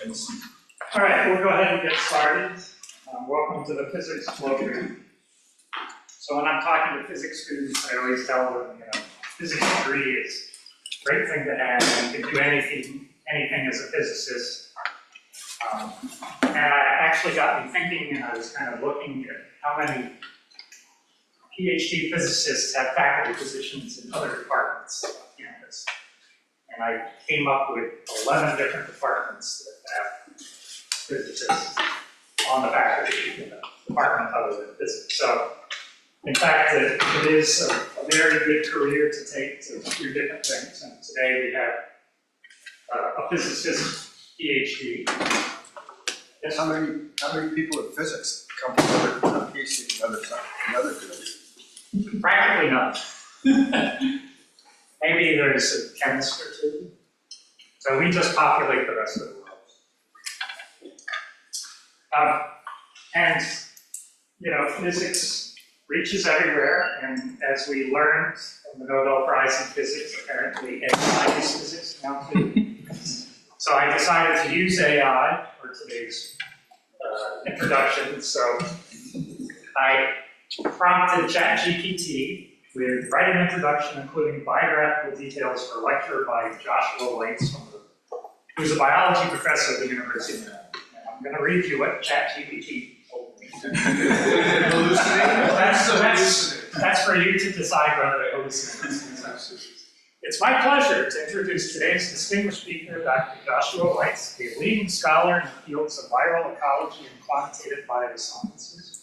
All right, we'll go ahead and get started. Welcome to the physics Colloquium. So when I'm talking to physics students, I always tell them, physics degree is a great thing to have. You can do anything as a physicist. And it actually got me thinking, and I was kind of looking at how many PhD physicists have faculty positions in other departments on campus. And I came up with 11 different departments that have physicists on the faculty department other than physics. So, in fact, it is a very good career to take to do different things. And today we have a physicist PhD. Yes. How many people in physics come from other PhD from other fields? Practically none. Maybe there's a chemist or two. So we just populate the rest of the world. And physics reaches everywhere, and as we learned from the Nobel Prize in Physics, apparently AI is physics now too. So I decided to use AI for today's introduction. So I prompted ChatGPT with write an introduction including biographical details for a lecture by Joshua Weitz, who's a biology professor at the University of Maryland. I'm going to read you what ChatGPT told me. That's for you to decide whether it hallucinates. It's my pleasure to introduce today's distinguished speaker, Dr. Joshua Weitz, a leading scholar in the fields of viral ecology and quantitative biosciences.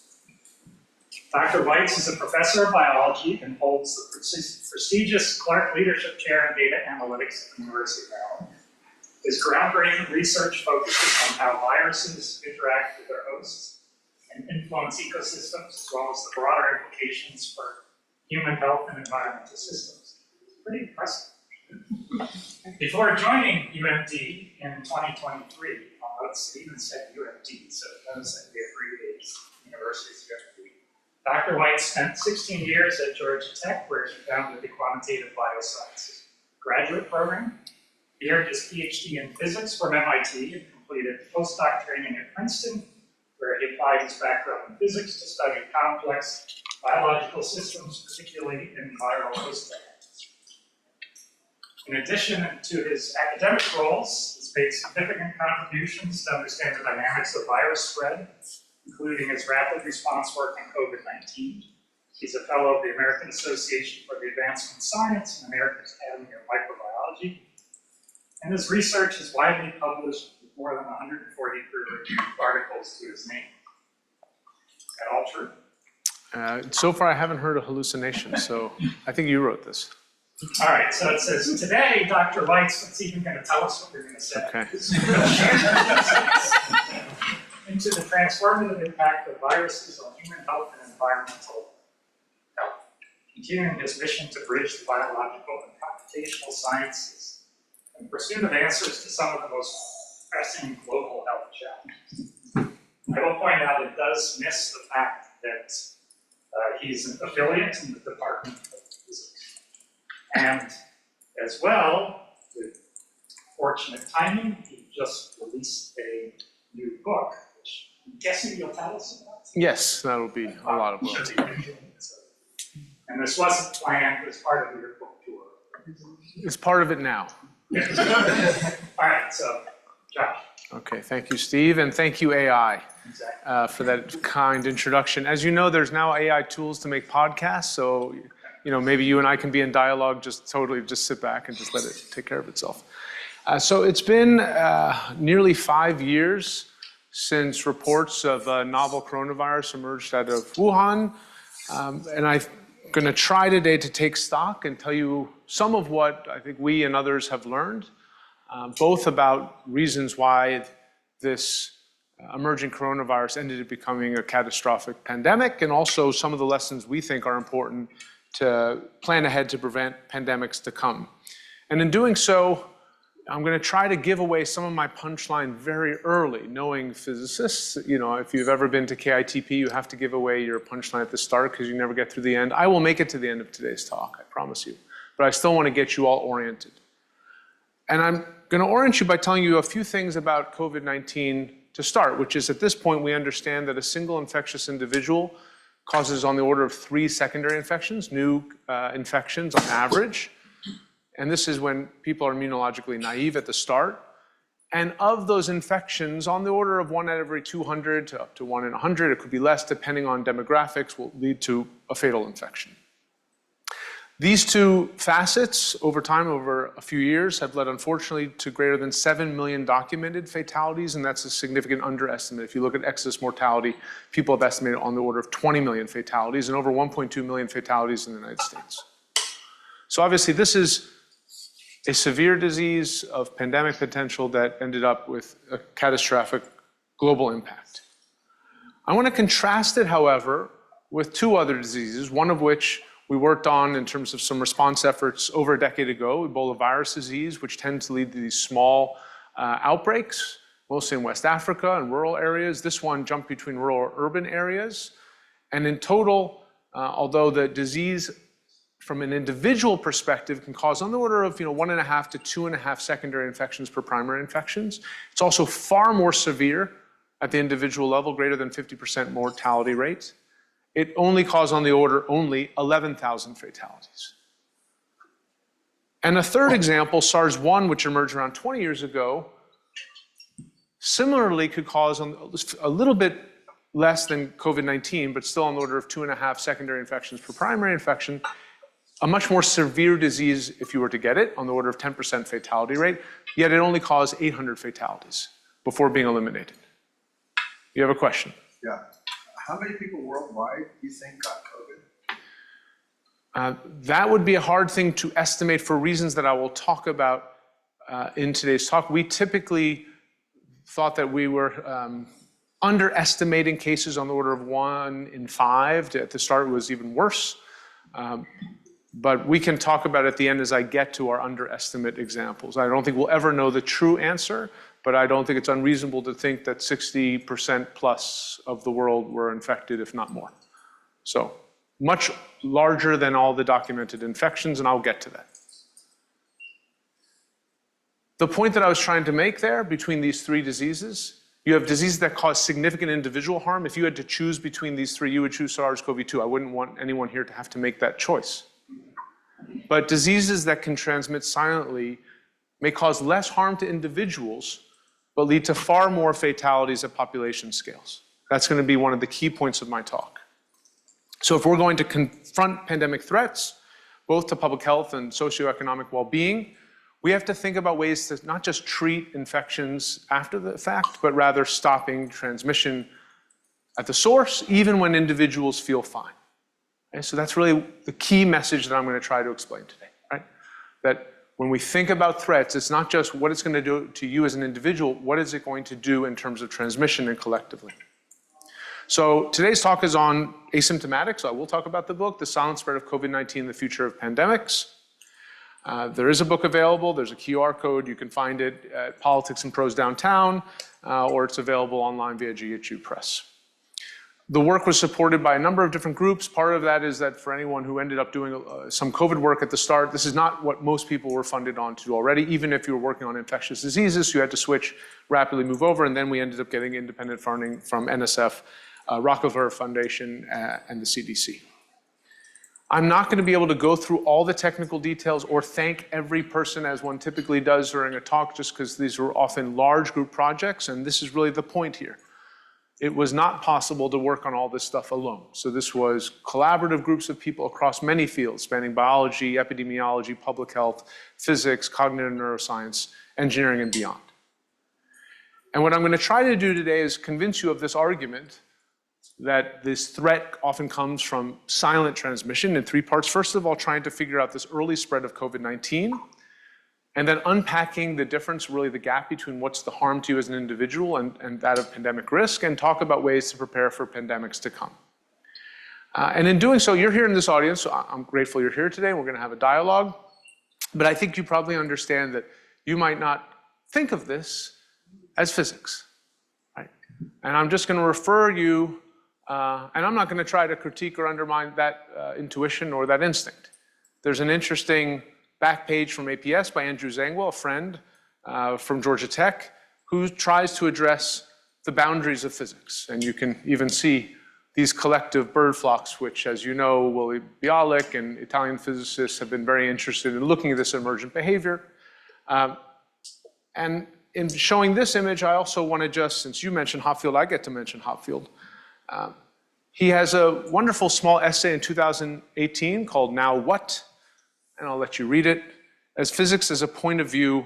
Dr. Weitz is a professor of biology and holds the prestigious Clark Leadership Chair in Data Analytics at the University of Maryland. His groundbreaking research focuses on how viruses interact with their hosts and influence ecosystems, as well as the broader implications for human health and environmental systems. Pretty impressive. Before joining UMD in 2023, let's even say UMD, so notice that we abbreviate universities UMD. Dr. Weitz spent 16 years at Georgia Tech, where he founded the Quantitative Biosciences graduate program. He earned his PhD in physics from MIT and completed postdoc training at Princeton, where he applied his background in physics to study complex biological systems, particularly in viral host dynamics. In addition to his academic roles, he's made significant contributions to understand the dynamics of virus spread, including his rapid response work on COVID-19. He's a fellow of the American Association for the Advancement of Science and American Academy of Microbiology. And his research is widely published with more than 140 peer-reviewed articles to his name. Is that all true? So far, I haven't heard a hallucination, so I think you wrote this. All right, so it says, today, Dr. Weitz is even going to tell us what you're going to say. Okay. Into the transformative impact of viruses on human health and environmental health, continuing his mission to bridge the biological and computational sciences in pursuit of answers to some of the most pressing global health challenges. I will point out it does miss the fact that he's an affiliate in the Department of Physics. And as well, with fortunate timing, he just released a new book, which I'm guessing you'll tell us about. Yes, that'll be a lot of work. And this wasn't planned as part of your book tour. It's part of it now. All right, so Josh. Okay, thank you, Steve, and thank you, AI, for that kind introduction. As you know, there's now AI tools to make podcasts, so maybe you and I can be in dialogue, just sit back and just let it take care of itself. So it's been nearly 5 years since reports of a novel coronavirus emerged out of Wuhan, and I'm going to try today to take stock and tell you some of what I think we and others have learned, both about reasons why this emerging coronavirus ended up becoming a catastrophic pandemic, and also some of the lessons we think are important to plan ahead to prevent pandemics to come. And in doing so, I'm going to try to give away some of my punchline very early, knowing physicists, if you've ever been to KITP, you have to give away your punchline at the start because you never get through the end. I will make it to the end of today's talk, I promise you. But I still want to get you all oriented. And I'm going to orient you by telling you a few things about COVID-19 to start, which is at this point we understand that a single infectious individual causes on the order of 3 secondary infections, new infections on average. And this is when people are immunologically naive at the start. And of those infections, on the order of 1 out of every 200 to up to 1 in 100, it could be less depending on demographics, will lead to a fatal infection. These two facets over time, over a few years, have led unfortunately to greater than 7 million documented fatalities, and that's a significant underestimate. If you look at excess mortality, people have estimated on the order of 20 million fatalities and over 1.2 million fatalities in the United States. So obviously this is a severe disease of pandemic potential that ended up with a catastrophic global impact. I want to contrast it, however, with 2 other diseases, one of which we worked on in terms of some response efforts over a decade ago, Ebola virus disease, which tends to lead to these small outbreaks, mostly in West Africa and rural areas. This one jumped between rural or urban areas. And in total, although the disease from an individual perspective can cause on the order of 1.5 to 2.5 secondary infections per primary infections, it's also far more severe at the individual level, greater than 50% mortality rate. It only caused on the order only 11,000 fatalities. And a third example, SARS-1, which emerged around 20 years ago, similarly could cause a little bit less than COVID-19, but still on the order of 2.5 secondary infections per primary infection, a much more severe disease if you were to get it, on the order of 10% fatality rate, yet it only caused 800 fatalities before being eliminated. You have a question? Yeah. How many people worldwide do you think got COVID? That would be a hard thing to estimate for reasons that I will talk about in today's talk. We typically thought that we were underestimating cases on the order of 1 in 5. At the start, it was even worse. But we can talk about it at the end as I get to our underestimate examples. I don't think we'll ever know the true answer, but I don't think it's unreasonable to think that 60% plus of the world were infected, if not more. So much larger than all the documented infections, and I'll get to that. The point that I was trying to make there between these 3 diseases, you have diseases that cause significant individual harm. If you had to choose between these 3, you would choose SARS-CoV-2. I wouldn't want anyone here to have to make that choice. But diseases that can transmit silently may cause less harm to individuals, but lead to far more fatalities at population scales. That's going to be one of the key points of my talk. So if we're going to confront pandemic threats, both to public health and socioeconomic well-being, we have to think about ways to not just treat infections after the fact, but rather stopping transmission at the source, even when individuals feel fine. Okay, so that's really the key message that I'm going to try to explain today, right? That when we think about threats, it's not just what it's going to do to you as an individual, what is it going to do in terms of transmission and collectively. So today's talk is on Asymptomatic, so I will talk about the book, The Silent Spread of COVID-19, The Future of Pandemics. There is a book available, there's a QR code, you can find it at Politics and Prose Downtown, or it's available online via GHU Press. The work was supported by a number of different groups. Part of that is that for anyone who ended up doing some COVID work at the start, this is not what most people were funded on to do already. Even if you were working on infectious diseases, you had to switch, rapidly move over, and then we ended up getting independent funding from NSF, Rockefeller Foundation, and the CDC. I'm not going to be able to go through all the technical details or thank every person as one typically does during a talk, just because these were often large group projects, and this is really the point here. It was not possible to work on all this stuff alone. So this was collaborative groups of people across many fields, spanning biology, epidemiology, public health, physics, cognitive neuroscience, engineering, and beyond. And what I'm going to try to do today is convince you of this argument that this threat often comes from silent transmission in 3 parts. First of all, trying to figure out this early spread of COVID-19, and then unpacking the difference, really the gap between what's the harm to you as an individual and that of pandemic risk, and talk about ways to prepare for pandemics to come. And in doing so, you're here in this audience, so I'm grateful you're here today. We're going to have a dialogue. But I think you probably understand that you might not think of this as physics, right? And I'm just going to refer you, and I'm not going to try to critique or undermine that intuition or that instinct. There's an interesting back page from APS by Andrew Zangwill, a friend, from Georgia Tech, who tries to address the boundaries of physics. And you can even see these collective bird flocks, which, as you know, Willy Bialik and Italian physicists have been very interested in looking at this emergent behavior. And in showing this image, I also want to just, since you mentioned Hopfield, I get to mention Hopfield. He has a wonderful small essay in 2018 called Now What? And I'll let you read it. As physics as a point of view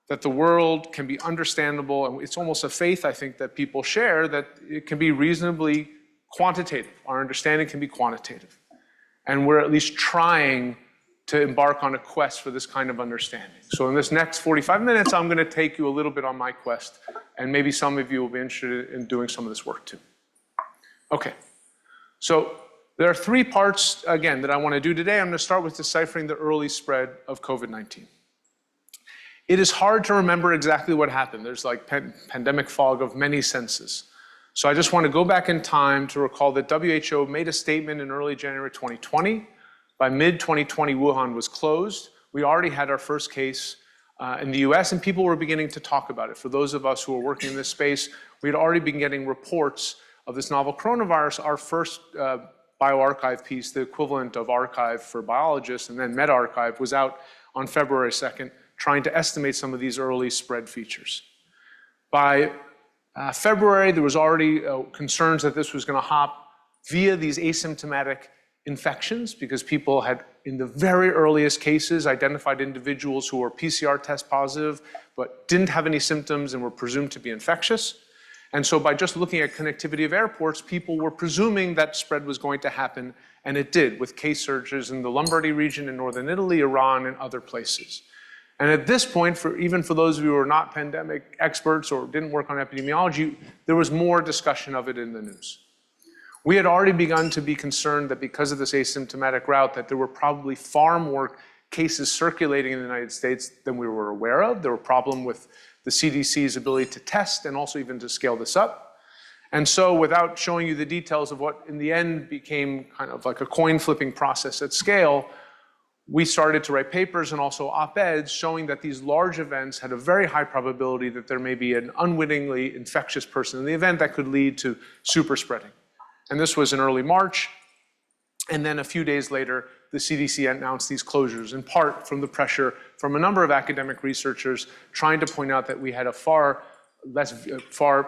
that the world can be understandable, and it's almost a faith, I think, that people share, that it can be reasonably quantitative. Our understanding can be quantitative. And we're at least trying to embark on a quest for this kind of understanding. So in this next 45 minutes, I'm going to take you a little bit on my quest, and maybe some of you will be interested in doing some of this work too. Okay, so there are three parts, again, that I want to do today. I'm going to start with deciphering the early spread of COVID-19. It is hard to remember exactly what happened. There's like pandemic fog of many senses. So I just want to go back in time to recall that WHO made a statement in early January 2020. By mid-2020, Wuhan was closed. We already had our first case in the US, and people were beginning to talk about it. For those of us who are working in this space, we had already been getting reports of this novel coronavirus. Our first bioarchive piece, the equivalent of archive for biologists, and then medRxiv, was out on February 2nd, trying to estimate some of these early spread features. By February, there was already concerns that this was going to hop via these asymptomatic infections, because people had, in the very earliest cases, identified individuals who were PCR test positive, but didn't have any symptoms and were presumed to be infectious. And so by just looking at connectivity of airports, people were presuming that spread was going to happen, and it did, with case surges in the Lombardy region in northern Italy, Iran, and other places. And at this point, even for those of you who are not pandemic experts or didn't work on epidemiology, there was more discussion of it in the news. We had already begun to be concerned that because of this asymptomatic route, that there were probably far more cases circulating in the United States than we were aware of. There were problems with the CDC's ability to test and also even to scale this up. And so without showing you the details of what in the end became kind of like a coin flipping process at scale, we started to write papers and also op-eds showing that these large events had a very high probability that there may be an unwittingly infectious person in the event that could lead to super spreading. And this was in early March. And then a few days later, the CDC announced these closures, in part from the pressure from a number of academic researchers trying to point out that we had a far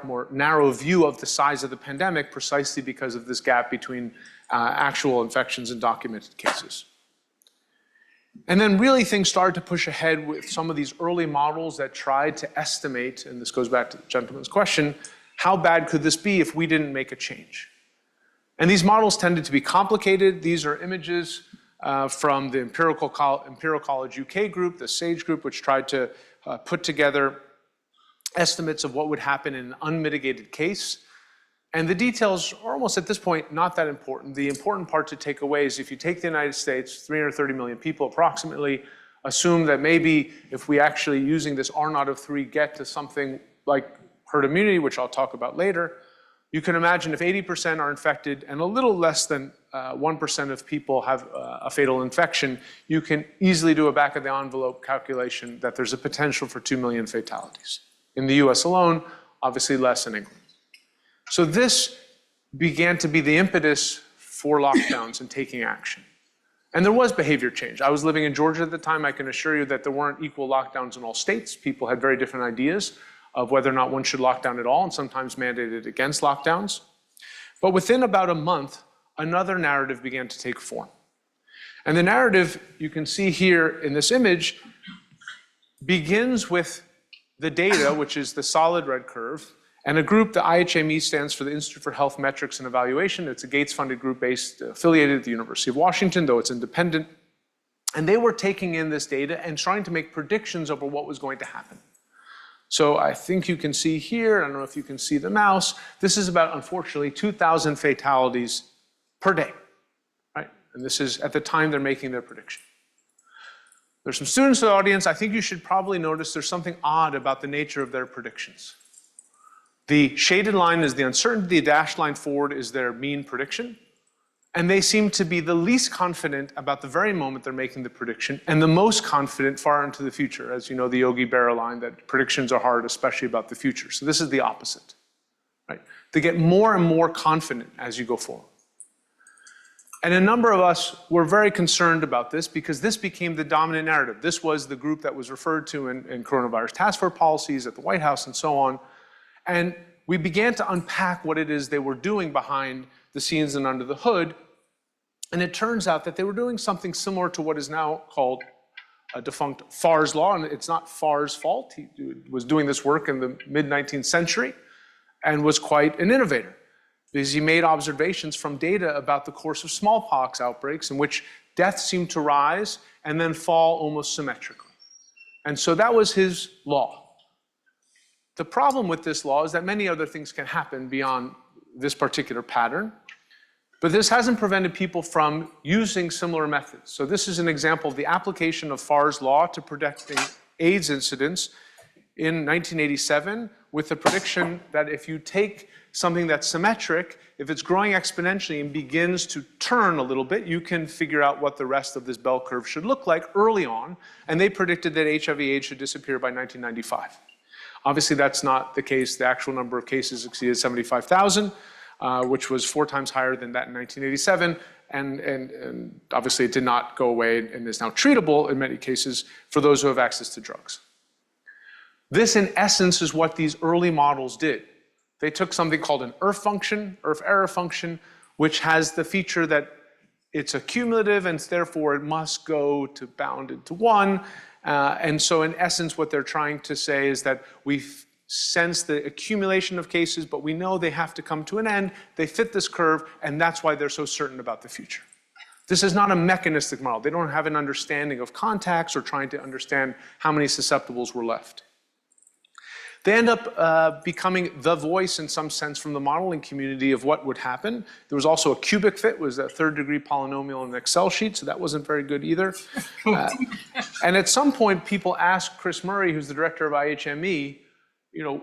more narrow view of the size of the pandemic, precisely because of this gap between actual infections and documented cases. And then really things started to push ahead with some of these early models that tried to estimate, and this goes back to the gentleman's question, how bad could this be if we didn't make a change? And these models tended to be complicated. These are images from the Imperial College UK group, the SAGE group, which tried to put together estimates of what would happen in an unmitigated case. And the details are almost at this point not that important. The important part to take away is if you take the United States, 330 million people approximately, assume that maybe if we actually using this R0 of 3 get to something like herd immunity, which I'll talk about later, you can imagine if 80% are infected and a little less than 1% of people have a fatal infection, you can easily do a back of the envelope calculation that there's a potential for 2 million fatalities. In the US alone, obviously less in England. So this began to be the impetus for lockdowns and taking action. And there was behavior change. I was living in Georgia at the time. I can assure you that there weren't equal lockdowns in all states. People had very different ideas of whether or not one should lock down at all, and sometimes mandated against lockdowns. But within about a month, another narrative began to take form. And the narrative you can see here in this image begins with the data, which is the solid red curve, and a group, the IHME stands for the Institute for Health Metrics and Evaluation. It's a Gates-funded group affiliated at the University of Washington, though it's independent. And they were taking in this data and trying to make predictions over what was going to happen. So I think you can see here, I don't know if you can see the mouse, this is about, unfortunately, 2,000 fatalities per day, right? And this is at the time they're making their prediction. There's some students in the audience. I think you should probably notice there's something odd about the nature of their predictions. The shaded line is the uncertainty, the dashed line forward is their mean prediction, And they seem to be the least confident about the very moment they're making the prediction, and the most confident far into the future. As you know, the Yogi Berra line that predictions are hard, especially about the future. So this is the opposite, right? They get more and more confident as you go forward. And a number of us were very concerned about this because this became the dominant narrative. This was the group that was referred to in coronavirus task force policies at the White House and so on. And we began to unpack what it is they were doing behind the scenes and under the hood. And it turns out that they were doing something similar to what is now called a defunct Farr's law. And it's not Farr's fault. He was doing this work in the mid-19th century and was quite an innovator, because he made observations from data about the course of smallpox outbreaks in which deaths seemed to rise and then fall almost symmetrically. And so that was his law. The problem with this law is that many other things can happen beyond this particular pattern, but this hasn't prevented people from using similar methods. So this is an example of the application of Farr's law to predicting AIDS incidents in 1987, with the prediction that if you take something that's symmetric, if it's growing exponentially and begins to turn a little bit, you can figure out what the rest of this bell curve should look like early on. And they predicted that HIV/AIDS should disappear by 1995. Obviously, that's not the case. The actual number of cases exceeded 75,000, which was 4 times higher than that in 1987. And obviously, it did not go away and is now treatable in many cases for those who have access to drugs. This, in essence, is what these early models did. They took something called an ERF function, ERF error function, which has the feature that it's accumulative and therefore it must go to bounded to 1. And so in essence, what they're trying to say is that we sense the accumulation of cases, but we know they have to come to an end. They fit this curve, and that's why they're so certain about the future. This is not a mechanistic model. They don't have an understanding of contacts or trying to understand how many susceptibles were left. They end up becoming the voice in some sense from the modeling community of what would happen. There was also a cubic fit, was a 3rd-degree polynomial in an Excel sheet, so that wasn't very good either. And at some point, people asked Chris Murray, who's the director of IHME,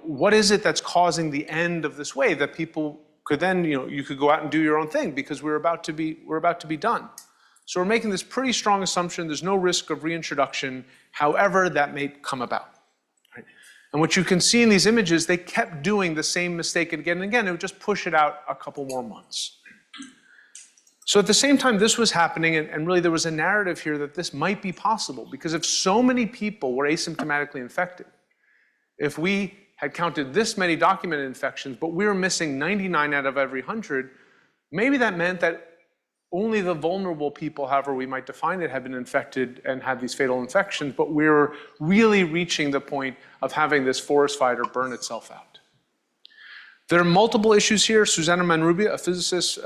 what is it that's causing the end of this wave that people could then, you could go out and do your own thing because we're about to be done. So we're making this pretty strong assumption. There's no risk of reintroduction, however that may come about. And what you can see in these images, they kept doing the same mistake again and again. It would just push it out a couple more months. So at the same time this was happening, and really there was a narrative here that this might be possible, because if so many people were asymptomatically infected, if we had counted this many documented infections, but we were missing 99 out of every 100, maybe that meant that only the vulnerable people, however we might define it, had been infected and had these fatal infections, but we're really reaching the point of having this forest fire burn itself out. There are multiple issues here. Susana Manrubia, a physicist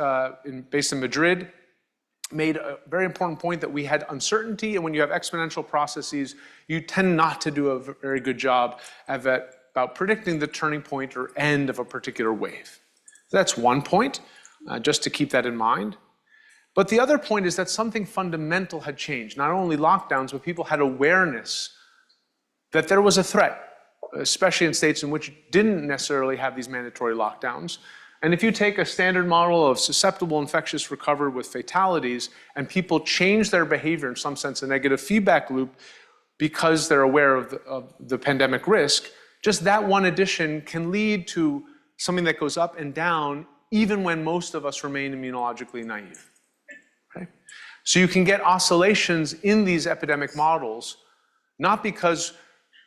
based in Madrid, made a very important point that we had uncertainty, and when you have exponential processes, you tend not to do a very good job about predicting the turning point or end of a particular wave. So that's one point, just to keep that in mind. But the other point is that something fundamental had changed. Not only lockdowns, but people had awareness that there was a threat, especially in states in which didn't necessarily have these mandatory lockdowns. And if you take a standard model of susceptible infectious recovered with fatalities, and people change their behavior, in some sense a negative feedback loop, because they're aware of the pandemic risk, just that one addition can lead to something that goes up and down, even when most of us remain immunologically naive. So you can get oscillations in these epidemic models, not because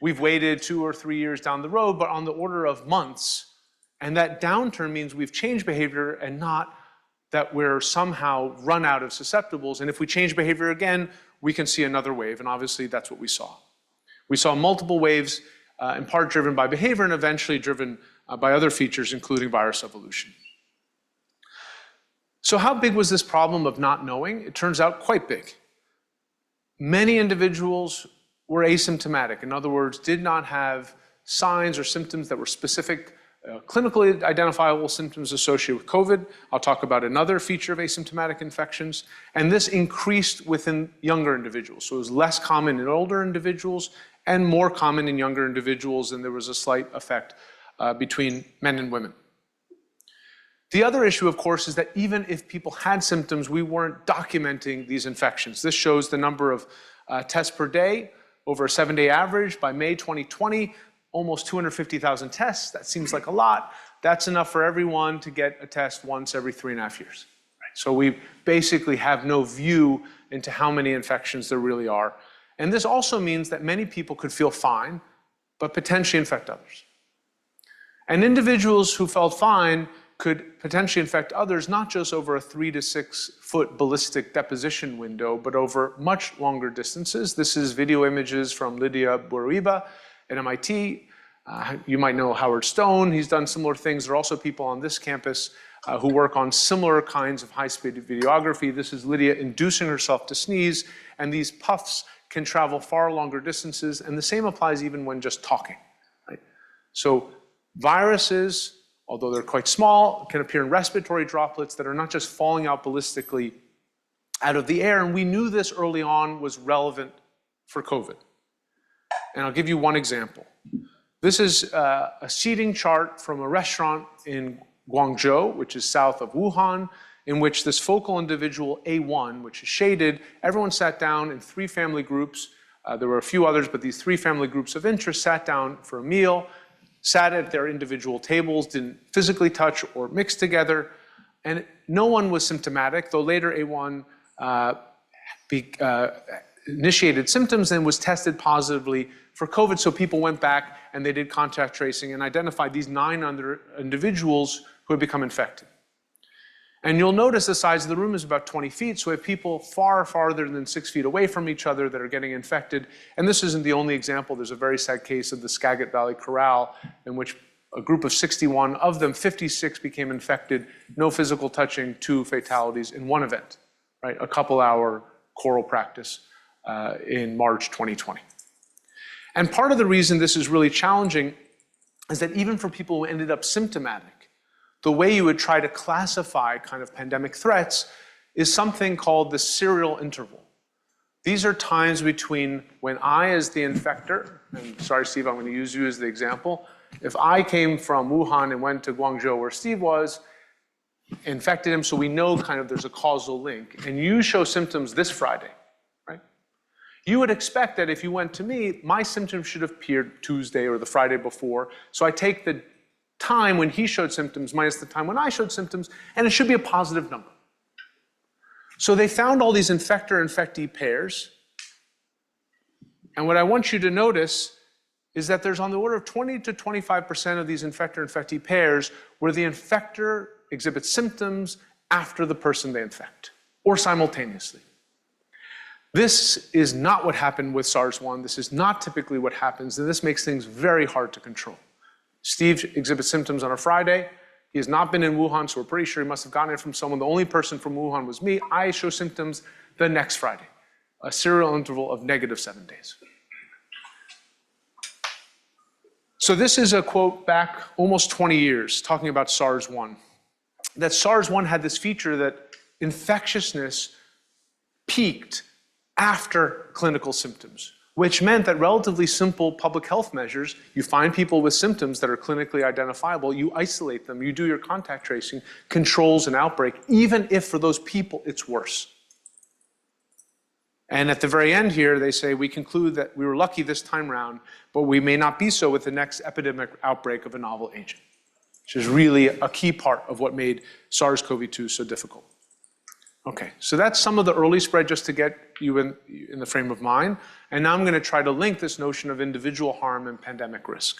we've waited 2 or 3 years down the road, but on the order of months. And that downturn means we've changed behavior and not that we're somehow run out of susceptibles. And if we change behavior again, we can see another wave. And obviously that's what we saw. We saw multiple waves, in part driven by behavior and eventually driven by other features, including virus evolution. So how big was this problem of not knowing? It turns out quite big. Many individuals were asymptomatic. In other words, did not have signs or symptoms that were specific, clinically identifiable symptoms associated with COVID. I'll talk about another feature of asymptomatic infections. And this increased within younger individuals. So it was less common in older individuals and more common in younger individuals, and there was a slight effect between men and women. The other issue, of course, is that even if people had symptoms, we weren't documenting these infections. This shows the number of tests per day over a 7-day average. By May 2020, almost 250,000 tests. That seems like a lot. That's enough for everyone to get a test once every 3.5 years. Right? So we basically have no view into how many infections there really are. And this also means that many people could feel fine, but potentially infect others. And individuals who felt fine could potentially infect others, not just over a 3 to 6 foot ballistic deposition window, but over much longer distances. This is video images from Lydia Buruiba at MIT. You might know Howard Stone. He's done similar things. There are also people on this campus who work on similar kinds of high-speed videography. This is Lydia inducing herself to sneeze, and these puffs can travel far longer distances, and the same applies even when just talking. Right? So viruses, although they're quite small, can appear in respiratory droplets that are not just falling out ballistically out of the air, and we knew this early on was relevant for COVID. And I'll give you one example. This is a seating chart from a restaurant in Guangzhou, which is south of Wuhan, in which this focal individual, A1, which is shaded, everyone sat down in 3 family groups. There were a few others, but these 3 family groups of interest sat down for a meal, sat at their individual tables, didn't physically touch or mix together, and no one was symptomatic, though later A1 initiated symptoms and was tested positively for COVID, so people went back and they did contact tracing and identified these 9 other individuals who had become infected. And you'll notice the size of the room is about 20 feet, so we have people far farther than 6 feet away from each other that are getting infected. And this isn't the only example. There's a very sad case of the Skagit Valley Corral in which a group of 61, of them 56 became infected, no physical touching, 2 fatalities in one event, right? A couple-hour choral practice in March 2020. And part of the reason this is really challenging is that even for people who ended up symptomatic, the way you would try to classify kind of pandemic threats is something called the serial interval. These are times between when I, as the infector, and sorry, Steve, I'm going to use you as the example. If I came from Wuhan and went to Guangzhou where Steve was, infected him, so we know kind of there's a causal link, and you show symptoms this Friday, right? You would expect that if you went to me, my symptoms should have appeared Tuesday or the Friday before, so I take the time when he showed symptoms minus the time when I showed symptoms, and it should be a positive number. So they found all these infector-infectee pairs, and what I want you to notice is that there's on the order of 20 to 25% of these infector-infectee pairs where the infector exhibits symptoms after the person they infect, or simultaneously. This is not what happened with SARS-1. This is not typically what happens, and this makes things very hard to control. Steve exhibits symptoms on a Friday. He has not been in Wuhan, so we're pretty sure he must have gotten it from someone. The only person from Wuhan was me. I show symptoms the next Friday, a serial interval of -7 days. So this is a quote back almost 20 years, talking about SARS-1. That SARS-1 had this feature that infectiousness peaked after clinical symptoms, which meant that relatively simple public health measures, you find people with symptoms that are clinically identifiable, you isolate them, you do your contact tracing, controls an outbreak, even if for those people it's worse. And at the very end here, they say, we conclude that we were lucky this time round, but we may not be so with the next epidemic outbreak of a novel agent, which is really a key part of what made SARS-CoV-2 so difficult. Okay, so that's some of the early spread just to get you in the frame of mind. And now I'm going to try to link this notion of individual harm and pandemic risk.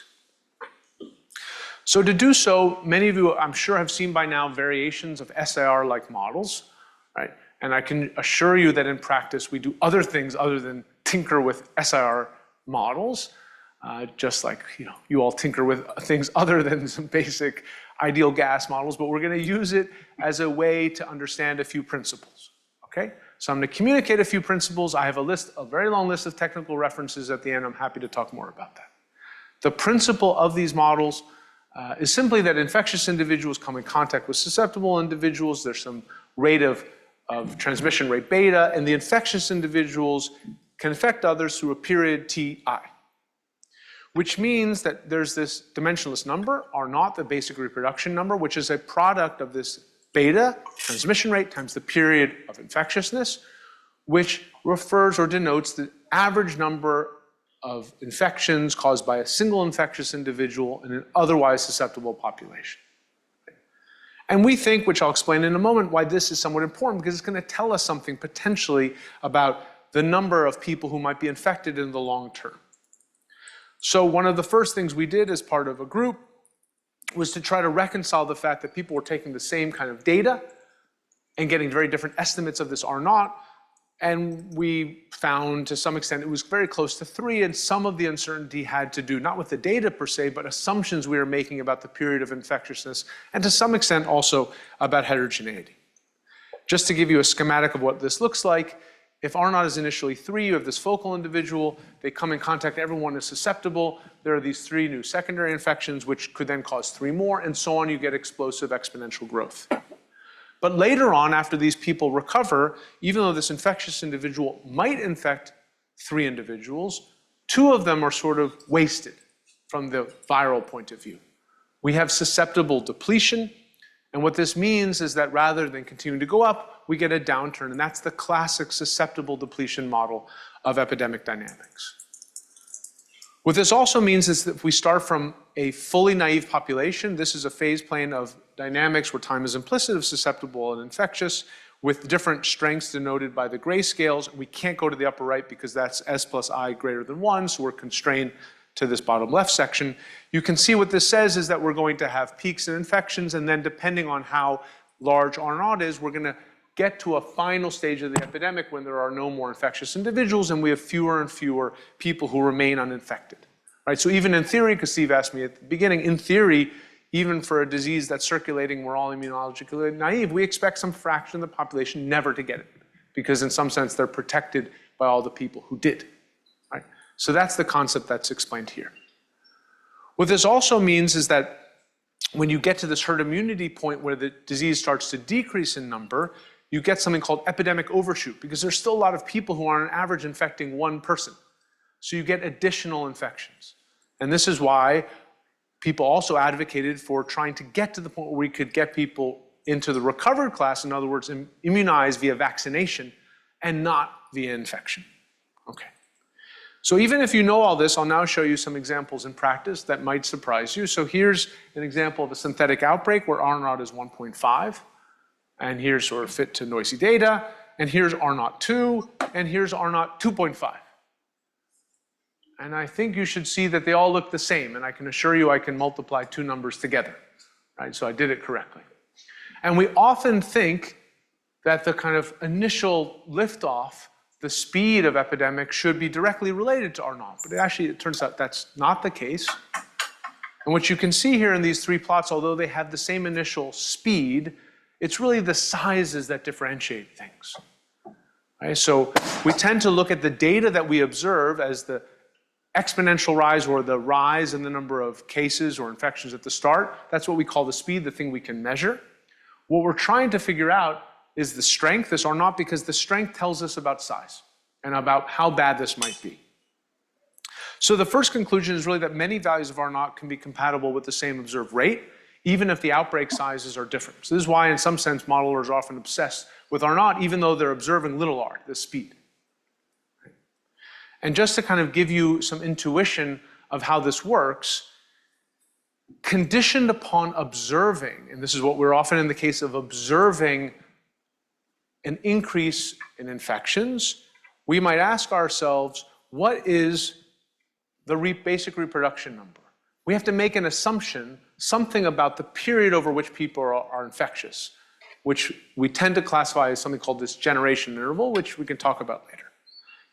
So to do so, many of you, I'm sure, have seen by now variations of SIR-like models, right? And I can assure you that in practice, we do other things other than tinker with SIR models, just like you all tinker with things other than some basic ideal gas models, but we're going to use it as a way to understand a few principles, okay? So I'm going to communicate a few principles. I have a very long list of technical references at the end. I'm happy to talk more about that. The principle of these models is simply that infectious individuals come in contact with susceptible individuals. There's some rate of transmission rate beta, and the infectious individuals can infect others through a period Ti. which means that there's this dimensionless number, R0, the basic reproduction number, which is a product of this beta, transmission rate, times the period of infectiousness, which refers or denotes the average number of infections caused by a single infectious individual in an otherwise susceptible population. And we think, which I'll explain in a moment, why this is somewhat important, because it's going to tell us something potentially about the number of people who might be infected in the long term. So one of the first things we did as part of a group was to try to reconcile the fact that people were taking the same kind of data and getting very different estimates of this R0. And we found, to some extent, it was very close to 3, and some of the uncertainty had to do not with the data per se, but assumptions we were making about the period of infectiousness, and to some extent also about heterogeneity. Just to give you a schematic of what this looks like, if R0 is initially 3, you have this focal individual, they come in contact, everyone is susceptible, there are these 3 new secondary infections, which could then cause 3 more, and so on, you get explosive exponential growth. But later on, after these people recover, even though this infectious individual might infect 3 individuals, 2 of them are sort of wasted from the viral point of view. We have susceptible depletion, and what this means is that rather than continuing to go up, we get a downturn, and that's the classic susceptible depletion model of epidemic dynamics. What this also means is that if we start from a fully naive population, this is a phase plane of dynamics where time is implicit of susceptible and infectious, with different strengths denoted by the grayscales. We can't go to the upper right because that's S plus I greater than 1, so we're constrained to this bottom left section. You can see what this says is that we're going to have peaks in infections, and then depending on how large R0 is, we're going to get to a final stage of the epidemic when there are no more infectious individuals and we have fewer and fewer people who remain uninfected. Right? So even in theory, because Steve asked me at the beginning, in theory, even for a disease that's circulating, we're all immunologically naive, we expect some fraction of the population never to get it, because in some sense they're protected by all the people who did. Right? So that's the concept that's explained here. What this also means is that when you get to this herd immunity point where the disease starts to decrease in number, you get something called epidemic overshoot, because there's still a lot of people who are on average infecting 1 person. So you get additional infections. And this is why people also advocated for trying to get to the point where we could get people into the recovered class, in other words, immunized via vaccination and not via infection. Okay. So even if you know all this, I'll now show you some examples in practice that might surprise you. So here's an example of a synthetic outbreak where R0 is 1.5. And here's sort of fit to noisy data. And here's R0 2. And here's R0 2.5. And I think you should see that they all look the same. And I can assure you I can multiply 2 numbers together. Right? So I did it correctly. And we often think that the kind of initial liftoff, the speed of epidemic, should be directly related to R0. But actually, it turns out that's not the case. And what you can see here in these 3 plots, although they have the same initial speed, it's really the sizes that differentiate things. Right? So we tend to look at the data that we observe as the exponential rise, or the rise in the number of cases or infections at the start. That's what we call the speed, the thing we can measure. What we're trying to figure out is the strength, this R0, because the strength tells us about size and about how bad this might be. So the first conclusion is really that many values of R0 can be compatible with the same observed rate, even if the outbreak sizes are different. So this is why, in some sense, modelers are often obsessed with R0, even though they're observing little r, the speed. And just to kind of give you some intuition of how this works, conditioned upon observing, and this is what we're often in the case of observing an increase in infections, we might ask ourselves, what is the basic reproduction number? We have to make an assumption, something about the period over which people are infectious, which we tend to classify as something called this generation interval, which we can talk about later.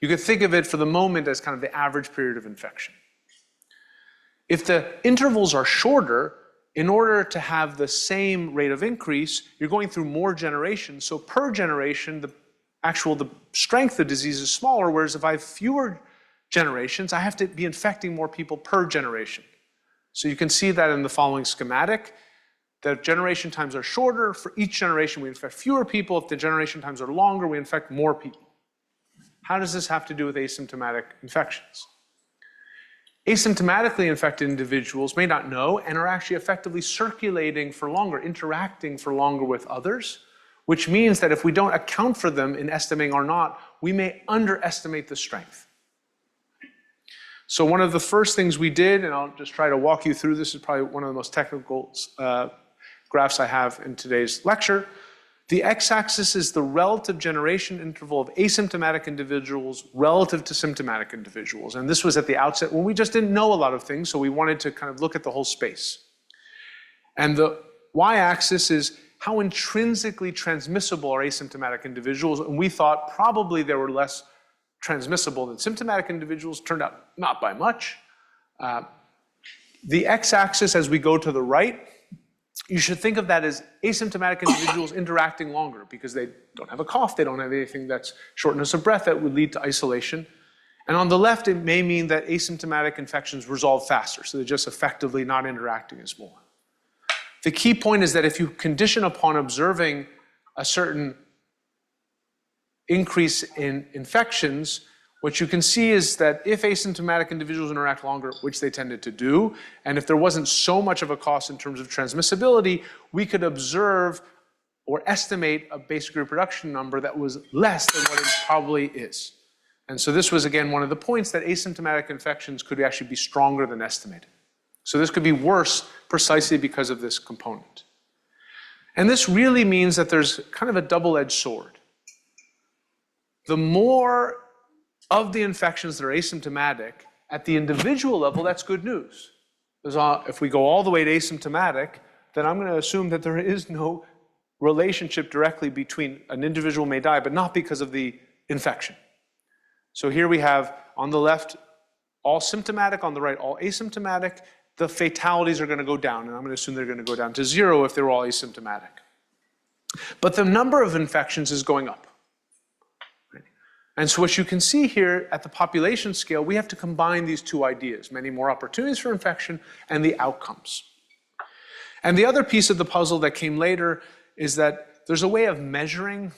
You could think of it for the moment as kind of the average period of infection. If the intervals are shorter, in order to have the same rate of increase, you're going through more generations. So per generation, the strength of the disease is smaller, whereas if I have fewer generations, I have to be infecting more people per generation. So you can see that in the following schematic. The generation times are shorter. For each generation, we infect fewer people. If the generation times are longer, we infect more people. How does this have to do with asymptomatic infections? Asymptomatically infected individuals may not know and are actually effectively circulating for longer, interacting for longer with others, which means that if we don't account for them in estimating or not, we may underestimate the strength. So one of the first things we did, and I'll just try to walk you through, this is probably one of the most technical graphs I have in today's lecture. The x-axis is the relative generation interval of asymptomatic individuals relative to symptomatic individuals. And this was at the outset when we just didn't know a lot of things, so we wanted to kind of look at the whole space. And the y-axis is how intrinsically transmissible are asymptomatic individuals, and we thought probably they were less transmissible than symptomatic individuals. Turned out not by much. The x-axis, as we go to the right, you should think of that as asymptomatic individuals interacting longer because they don't have a cough, they don't have anything that's shortness of breath that would lead to isolation. And on the left, it may mean that asymptomatic infections resolve faster, so they're just effectively not interacting as more. The key point is that if you condition upon observing a certain increase in infections, what you can see is that if asymptomatic individuals interact longer, which they tended to do, and if there wasn't so much of a cost in terms of transmissibility, we could observe or estimate a basic reproduction number that was less than what it probably is. And so this was, again, one of the points that asymptomatic infections could actually be stronger than estimated. So this could be worse precisely because of this component. And this really means that there's kind of a double-edged sword. The more of the infections that are asymptomatic, at the individual level, that's good news. If we go all the way to asymptomatic, then I'm going to assume that there is no relationship directly between an individual may die, but not because of the infection. So here we have, on the left, all symptomatic, on the right, all asymptomatic. The fatalities are going to go down, and I'm going to assume they're going to go down to 0 if they're all asymptomatic. But the number of infections is going up. And so what you can see here at the population scale, we have to combine these two ideas, many more opportunities for infection and the outcomes. And the other piece of the puzzle that came later is that there's a way of measuring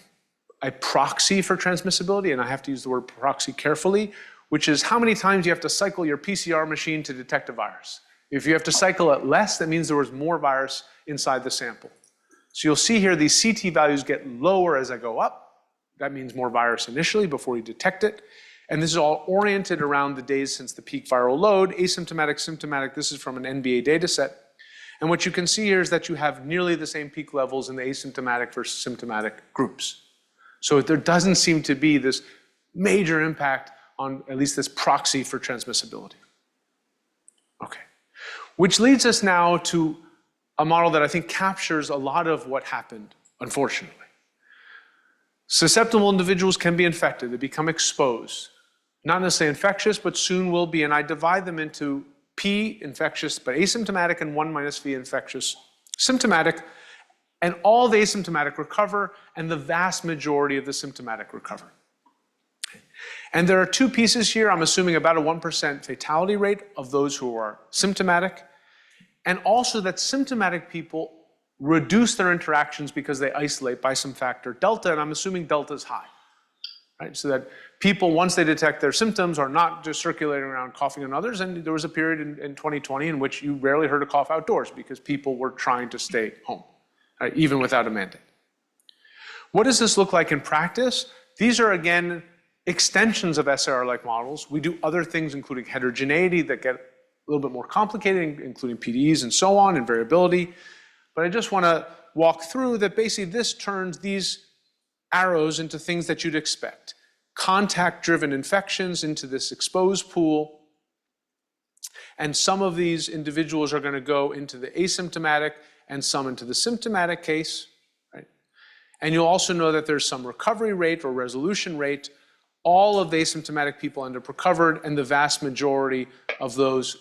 a proxy for transmissibility, and I have to use the word proxy carefully, which is how many times you have to cycle your PCR machine to detect a virus. If you have to cycle it less, that means there was more virus inside the sample. So you'll see here these CT values get lower as I go up. That means more virus initially before you detect it. And this is all oriented around the days since the peak viral load, asymptomatic, symptomatic. This is from an NBA data set. And what you can see here is that you have nearly the same peak levels in the asymptomatic versus symptomatic groups. So there doesn't seem to be this major impact on at least this proxy for transmissibility. Okay. Which leads us now to a model that I think captures a lot of what happened, unfortunately. Susceptible individuals can be infected, they become exposed. Not necessarily infectious, but soon will be, and I divide them into P, infectious, but asymptomatic, and 1 minus V, infectious, symptomatic, and all the asymptomatic recover, and the vast majority of the symptomatic recover. And there are two pieces here. I'm assuming about a 1% fatality rate of those who are symptomatic, and also that symptomatic people reduce their interactions because they isolate by some factor delta, and I'm assuming delta is high, right? So that people, once they detect their symptoms, are not just circulating around coughing on others, and there was a period in 2020 in which you rarely heard a cough outdoors because people were trying to stay home, right? Even without a mandate. What does this look like in practice? These are, again, extensions of SAR-like models. We do other things, including heterogeneity, that get a little bit more complicated, including PDEs and so on, and variability. But I just want to walk through that basically this turns these arrows into things that you'd expect. Contact-driven infections into this exposed pool. And some of these individuals are going to go into the asymptomatic and some into the symptomatic case. Right? And you'll also know that there's some recovery rate or resolution rate. All of the asymptomatic people end up recovered, and the vast majority of those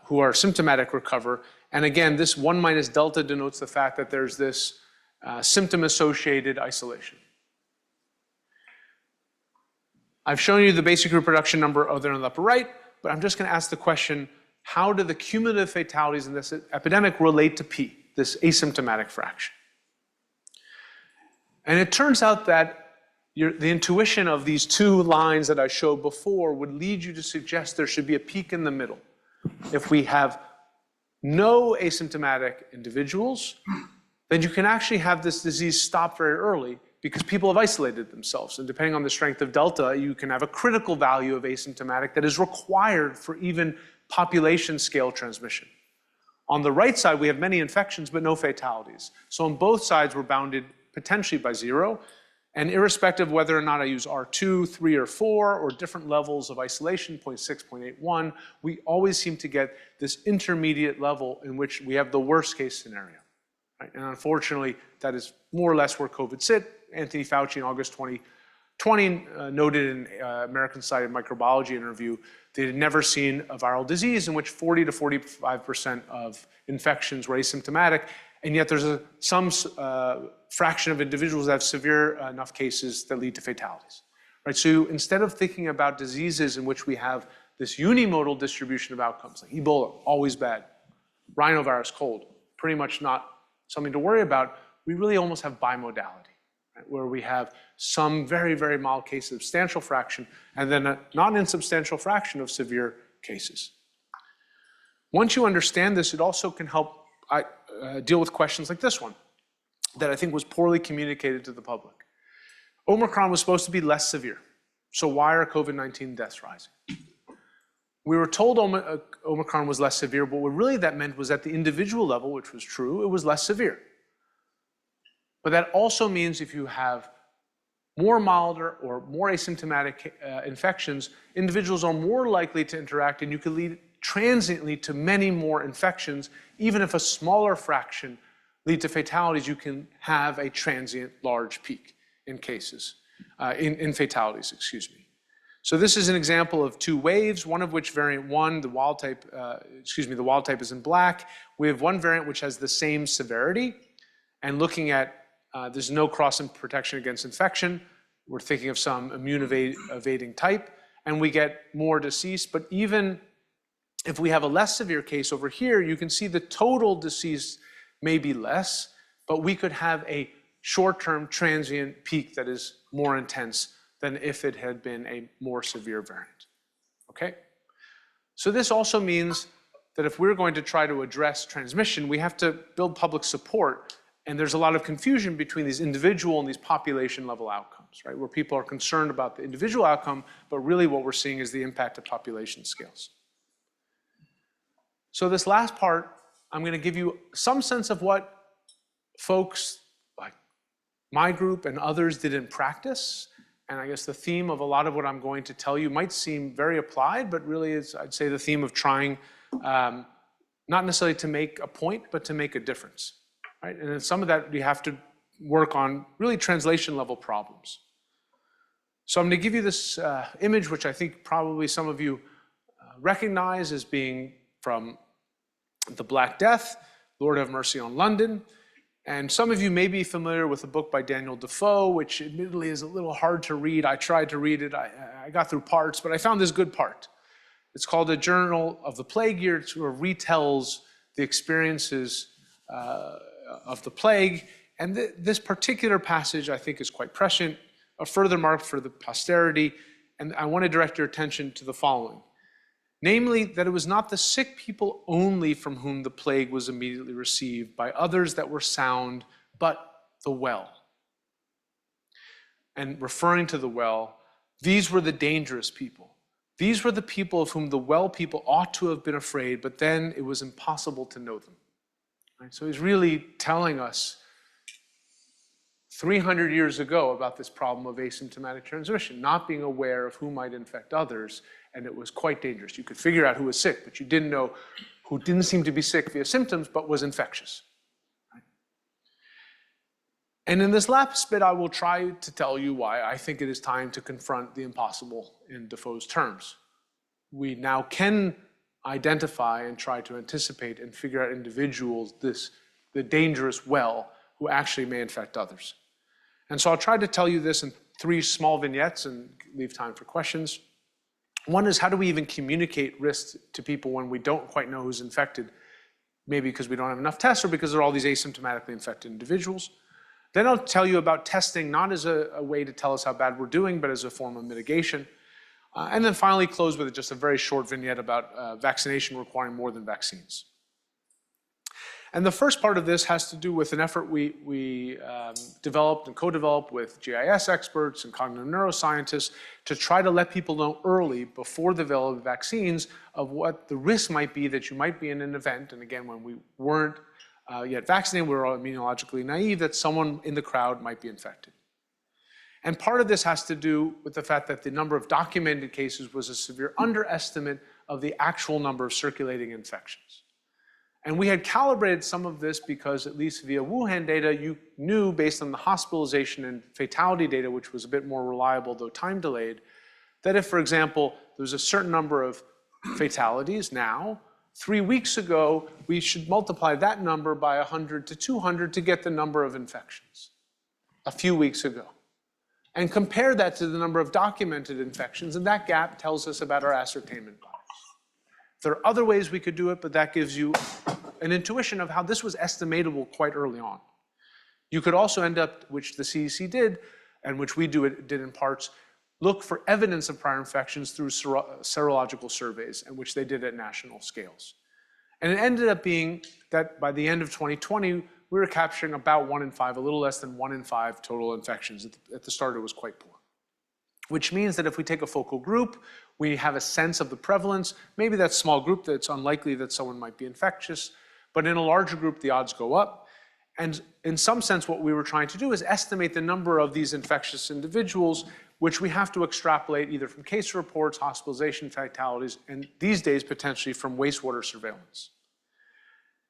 who are symptomatic recover. And again, this 1 minus delta denotes the fact that there's this symptom-associated isolation. I've shown you the basic reproduction number over there on the upper right, but I'm just going to ask the question, how do the cumulative fatalities in this epidemic relate to P, this asymptomatic fraction? And it turns out that the intuition of these two lines that I showed before would lead you to suggest there should be a peak in the middle. If we have no asymptomatic individuals, then you can actually have this disease stop very early because people have isolated themselves. And depending on the strength of Delta, you can have a critical value of asymptomatic that is required for even population scale transmission. On the right side, we have many infections, but no fatalities. So on both sides, we're bounded potentially by 0. And irrespective of whether or not I use R2, 3, or 4, or different levels of isolation, 0.6, 0.81, we always seem to get this intermediate level in which we have the worst case scenario. Right? And unfortunately, that is more or less where COVID sit. Anthony Fauci in August 2020 noted in American Society of Microbiology interview they had never seen a viral disease in which 40 to 45% of infections were asymptomatic, and yet there's some fraction of individuals that have severe enough cases that lead to fatalities. Right? So instead of thinking about diseases in which we have this unimodal distribution of outcomes, like Ebola, always bad, rhinovirus, cold, pretty much not something to worry about, we really almost have bimodality. Right, where we have some very, very mild cases, substantial fraction, and then a not insubstantial fraction of severe cases. Once you understand this, it also can help deal with questions like this one that I think was poorly communicated to the public. Omicron was supposed to be less severe, so why are COVID-19 deaths rising? We were told Omicron was less severe, but what really that meant was at the individual level, which was true, it was less severe. But that also means if you have more milder or more asymptomatic infections, individuals are more likely to interact, and you can lead transiently to many more infections. Even if a smaller fraction lead to fatalities, you can have a transient large peak in cases, in fatalities, excuse me. So this is an example of 2 waves, one of which variant 1, the wild type is in black. We have one variant which has the same severity, and looking at there's no cross protection against infection. We're thinking of some immune evading type, and we get more deceased. But even if we have a less severe case over here, you can see the total deceased may be less, but we could have a short-term transient peak that is more intense than if it had been a more severe variant. Okay? So this also means that if we're going to try to address transmission, we have to build public support. And there's a lot of confusion between these individual and these population level outcomes, right? Where people are concerned about the individual outcome, but really what we're seeing is the impact of population scales. So this last part, I'm going to give you some sense of what folks like my group and others did in practice. And I guess the theme of a lot of what I'm going to tell you might seem very applied, but really is, I'd say, the theme of trying not necessarily to make a point, but to make a difference. Right? And then some of that we have to work on really translation level problems. So I'm going to give you this image, which I think probably some of you recognize as being from The Black Death, Lord Have Mercy on London. And some of you may be familiar with a book by Daniel Defoe, which admittedly is a little hard to read. I tried to read it. I got through parts, but I found this good part. It's called A Journal of the Plague Year. It sort of retells the experiences of the plague. And this particular passage, I think, is quite prescient, a further mark for the posterity. And I want to direct your attention to the following. Namely, that it was not the sick people only from whom the plague was immediately received by others that were sound, but the well. And referring to the well, these were the dangerous people. These were the people of whom the well people ought to have been afraid, but then it was impossible to know them. Right? So he's really telling us 300 years ago about this problem of asymptomatic transmission, not being aware of who might infect others, and it was quite dangerous. You could figure out who was sick, but you didn't know who didn't seem to be sick via symptoms, but was infectious. Right? And in this last bit, I will try to tell you why I think it is time to confront the impossible in Defoe's terms. We now can identify and try to anticipate and figure out individuals, the dangerous well, who actually may infect others. And so I'll try to tell you this in 3 small vignettes and leave time for questions. One is, how do we even communicate risk to people when we don't quite know who's infected? Maybe because we don't have enough tests or because there are all these asymptomatically infected individuals. Then I'll tell you about testing, not as a way to tell us how bad we're doing, but as a form of mitigation. And then finally close with just a very short vignette about vaccination requiring more than vaccines. And the first part of this has to do with an effort we developed and co-developed with GIS experts and cognitive neuroscientists to try to let people know early, before the available vaccines, of what the risk might be that you might be in an event. And again, when we weren't yet vaccinated, we were all immunologically naive, that someone in the crowd might be infected. And part of this has to do with the fact that the number of documented cases was a severe underestimate of the actual number of circulating infections. And we had calibrated some of this because, at least via Wuhan data, you knew, based on the hospitalization and fatality data, which was a bit more reliable, though time delayed, that if, for example, there was a certain number of fatalities now, 3 weeks ago, we should multiply that number by 100 to 200 to get the number of infections a few weeks ago. And compare that to the number of documented infections, and that gap tells us about our ascertainment bias. There are other ways we could do it, but that gives you an intuition of how this was estimatable quite early on. You could also end up, which the CDC did, and which we did in parts, look for evidence of prior infections through serological surveys, and which they did at national scales. And it ended up being that by the end of 2020, we were capturing about 1 in 5, a little less than 1 in 5 total infections. At the start, it was quite poor. Which means that if we take a focal group, we have a sense of the prevalence. Maybe that small group, that it's unlikely that someone might be infectious, but in a larger group, the odds go up. And in some sense, what we were trying to do is estimate the number of these infectious individuals, which we have to extrapolate either from case reports, hospitalization, fatalities, and these days, potentially from wastewater surveillance.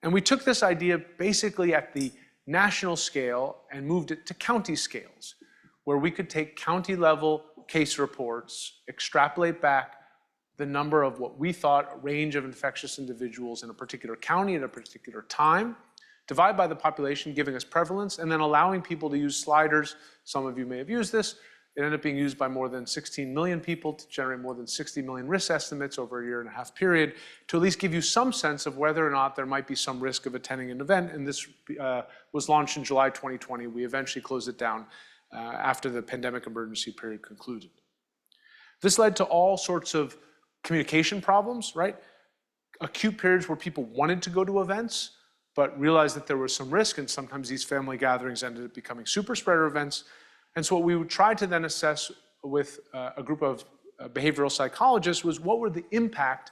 And we took this idea basically at the national scale and moved it to county scales, where we could take county-level case reports, extrapolate back the number of what we thought a range of infectious individuals in a particular county at a particular time, divide by the population, giving us prevalence, and then allowing people to use sliders. Some of you may have used this. It ended up being used by more than 16 million people to generate more than 60 million risk estimates over a 1.5 year period, to at least give you some sense of whether or not there might be some risk of attending an event. And this was launched in July 2020. We eventually closed it down after the pandemic emergency period concluded. This led to all sorts of communication problems, right? Acute periods where people wanted to go to events, but realized that there was some risk, and sometimes these family gatherings ended up becoming super spreader events. And so what we would try to then assess with a group of behavioral psychologists was, what were the impact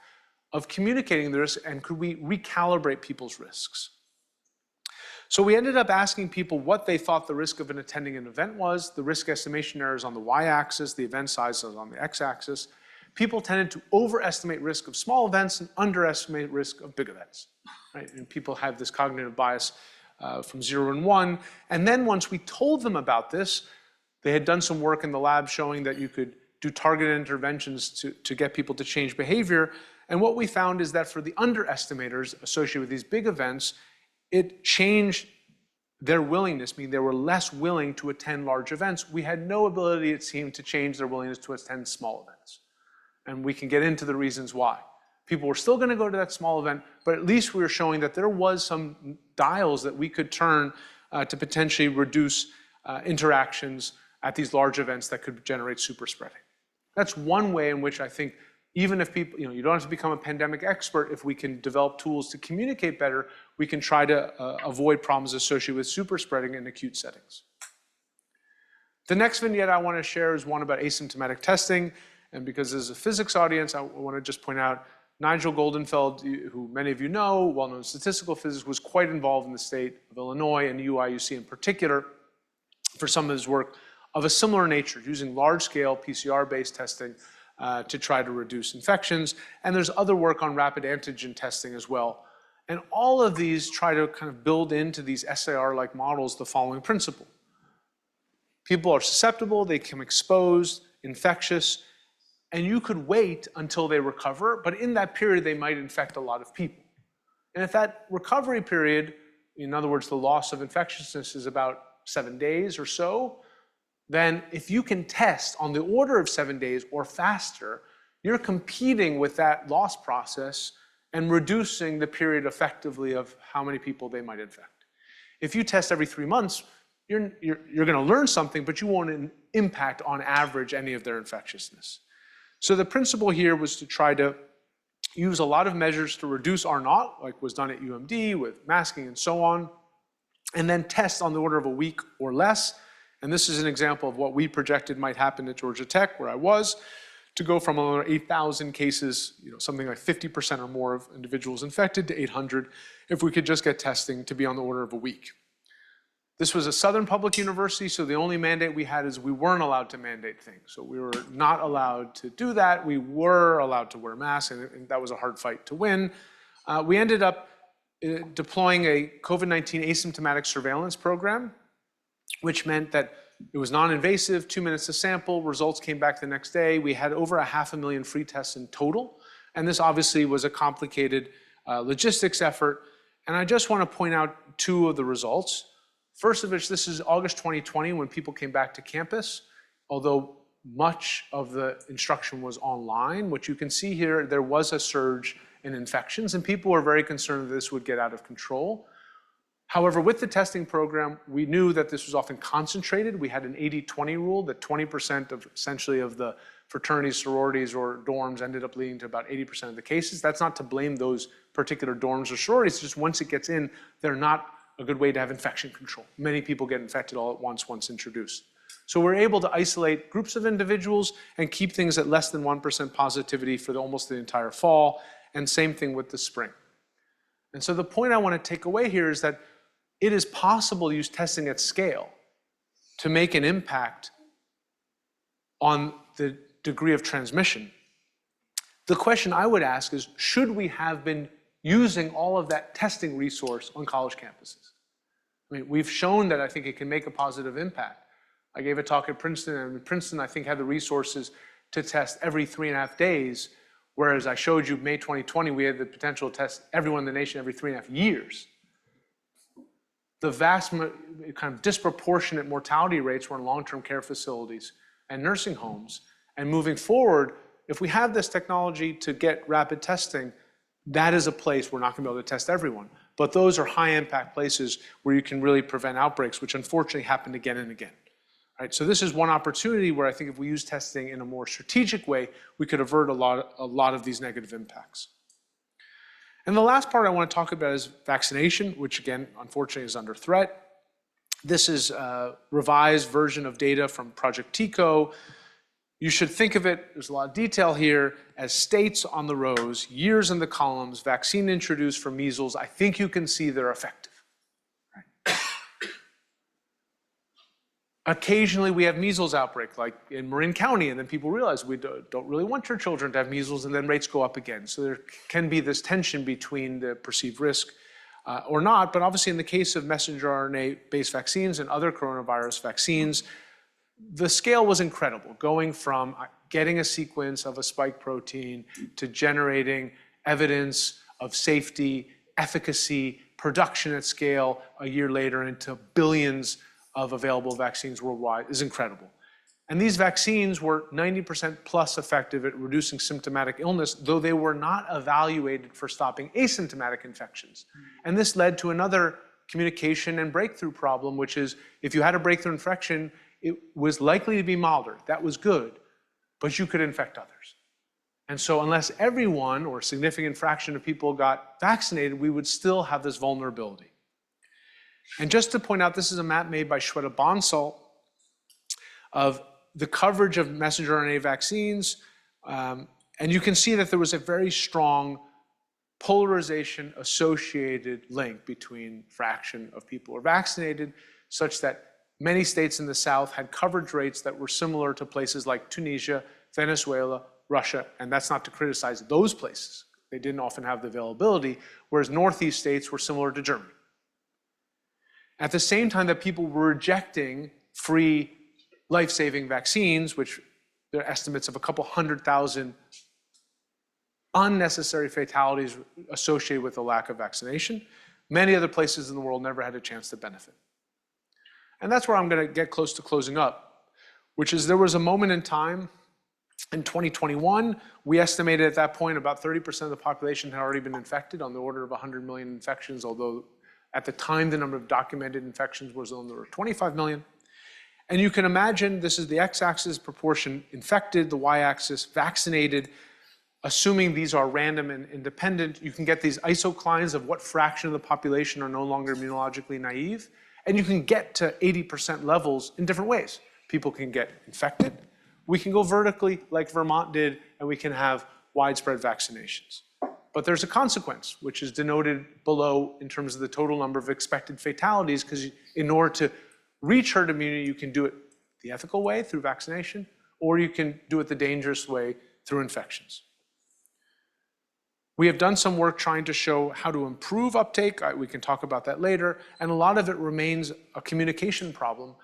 of communicating this, and could we recalibrate people's risks? So we ended up asking people what they thought the risk of attending an event was. The risk estimation error is on the y-axis, the event size is on the x-axis. People tended to overestimate risk of small events and underestimate risk of big events, right? And people have this cognitive bias from 0 and 1. And then once we told them about this, they had done some work in the lab showing that you could do targeted interventions to get people to change behavior. And what we found is that for the underestimators associated with these big events, it changed their willingness, meaning they were less willing to attend large events. We had no ability, it seemed, to change their willingness to attend small events. And we can get into the reasons why. People were still going to go to that small event, but at least we were showing that there was some dials that we could turn to potentially reduce interactions at these large events that could generate super spreading. That's one way in which I think, even if people, you don't have to become a pandemic expert, if we can develop tools to communicate better, we can try to avoid problems associated with super spreading in acute settings. The next vignette I want to share is one about asymptomatic testing. And because this is a physics audience, I want to just point out Nigel Goldenfeld, who many of you know, well-known statistical physicist, was quite involved in the state of Illinois and UIUC in particular for some of his work of a similar nature, using large-scale PCR-based testing to try to reduce infections. And there's other work on rapid antigen testing as well. And all of these try to kind of build into these SAR-like models the following principle. People are susceptible, they become exposed, infectious, and you could wait until they recover, but in that period, they might infect a lot of people. And if that recovery period, in other words, the loss of infectiousness is about 7 days or so, then if you can test on the order of 7 days or faster, you're competing with that loss process and reducing the period effectively of how many people they might infect. If you test every 3 months, you're going to learn something, but you won't impact on average any of their infectiousness. So the principle here was to try to use a lot of measures to reduce R naught, like was done at UMD with masking and so on, and then test on the order of a week or less. And this is an example of what we projected might happen at Georgia Tech, where I was, to go from over 8,000 cases, something like 50% or more of individuals infected, to 800, if we could just get testing to be on the order of a week. This was a Southern public university, so the only mandate we had is we weren't allowed to mandate things. So we were not allowed to do that. We were allowed to wear masks, and that was a hard fight to win. We ended up deploying a COVID-19 asymptomatic surveillance program, which meant that it was non-invasive, 2 minutes to sample, results came back the next day. We had over 500,000 free tests in total, and this obviously was a complicated logistics effort. And I just want to point out two of the results. First of which, this is August 2020 when people came back to campus. Although much of the instruction was online, what you can see here, there was a surge in infections, and people were very concerned that this would get out of control. However, with the testing program, we knew that this was often concentrated. We had an 80-20 rule, that 20% of essentially of the fraternities, sororities, or dorms ended up leading to about 80% of the cases. That's not to blame those particular dorms or sororities, just once it gets in, they're not a good way to have infection control. Many people get infected all at once introduced. So we're able to isolate groups of individuals and keep things at less than 1% positivity for almost the entire fall, and same thing with the spring. And so the point I want to take away here is that it is possible to use testing at scale to make an impact on the degree of transmission. The question I would ask is, should we have been using all of that testing resource on college campuses? I mean, we've shown that I think it can make a positive impact. I gave a talk at Princeton, and Princeton, I think, had the resources to test every 3.5 days, whereas I showed you May 2020, we had the potential to test everyone in the nation every 3.5 years. The vast kind of disproportionate mortality rates were in long-term care facilities and nursing homes. And moving forward, if we have this technology to get rapid testing, that is a place we're not going to be able to test everyone. But those are high-impact places where you can really prevent outbreaks, which unfortunately happen again and again. Right? So this is one opportunity where I think if we use testing in a more strategic way, we could avert a lot of these negative impacts. And the last part I want to talk about is vaccination, which again, unfortunately, is under threat. This is a revised version of data from Project TICO. You should think of it, there's a lot of detail here, as states on the rows, years in the columns, vaccine introduced for measles. I think you can see they're effective. Right? Occasionally we have measles outbreak, like in Marin County, and then people realize we don't really want your children to have measles, and then rates go up again. So there can be this tension between the perceived risk or not, but obviously in the case of messenger RNA-based vaccines and other coronavirus vaccines, the scale was incredible, going from getting a sequence of a spike protein to generating evidence of safety, efficacy, production at scale a year later into billions of available vaccines worldwide is incredible. And these vaccines were 90% plus effective at reducing symptomatic illness, though they were not evaluated for stopping asymptomatic infections. And this led to another communication and breakthrough problem, which is if you had a breakthrough infection, it was likely to be milder. That was good, but you could infect others. And so unless everyone or a significant fraction of people got vaccinated, we would still have this vulnerability. And just to point out, this is a map made by Shweta Bansal of the coverage of messenger RNA vaccines. And you can see that there was a very strong polarization associated link between fraction of people who are vaccinated, such that many states in the South had coverage rates that were similar to places like Tunisia, Venezuela, Russia, and that's not to criticize those places. They didn't often have the availability, whereas Northeast states were similar to Germany. At the same time that people were rejecting free life-saving vaccines, which there are estimates of a couple 100,000 unnecessary fatalities associated with the lack of vaccination, many other places in the world never had a chance to benefit. And that's where I'm going to get close to closing up, which is there was a moment in time in 2021, we estimated at that point about 30% of the population had already been infected, on the order of 100 million infections, although At the time, the number of documented infections was under 25 million. And you can imagine this is the x-axis proportion infected, the y-axis vaccinated. Assuming these are random and independent, you can get these isoclines of what fraction of the population are no longer immunologically naive. And you can get to 80% levels in different ways. People can get infected. We can go vertically like Vermont did, and we can have widespread vaccinations. But there's a consequence, which is denoted below in terms of the total number of expected fatalities, because in order to reach herd immunity, you can do it the ethical way through vaccination, or you can do it the dangerous way through infections. We have done some work trying to show how to improve uptake. We can talk about that later. And a lot of it remains a communication problem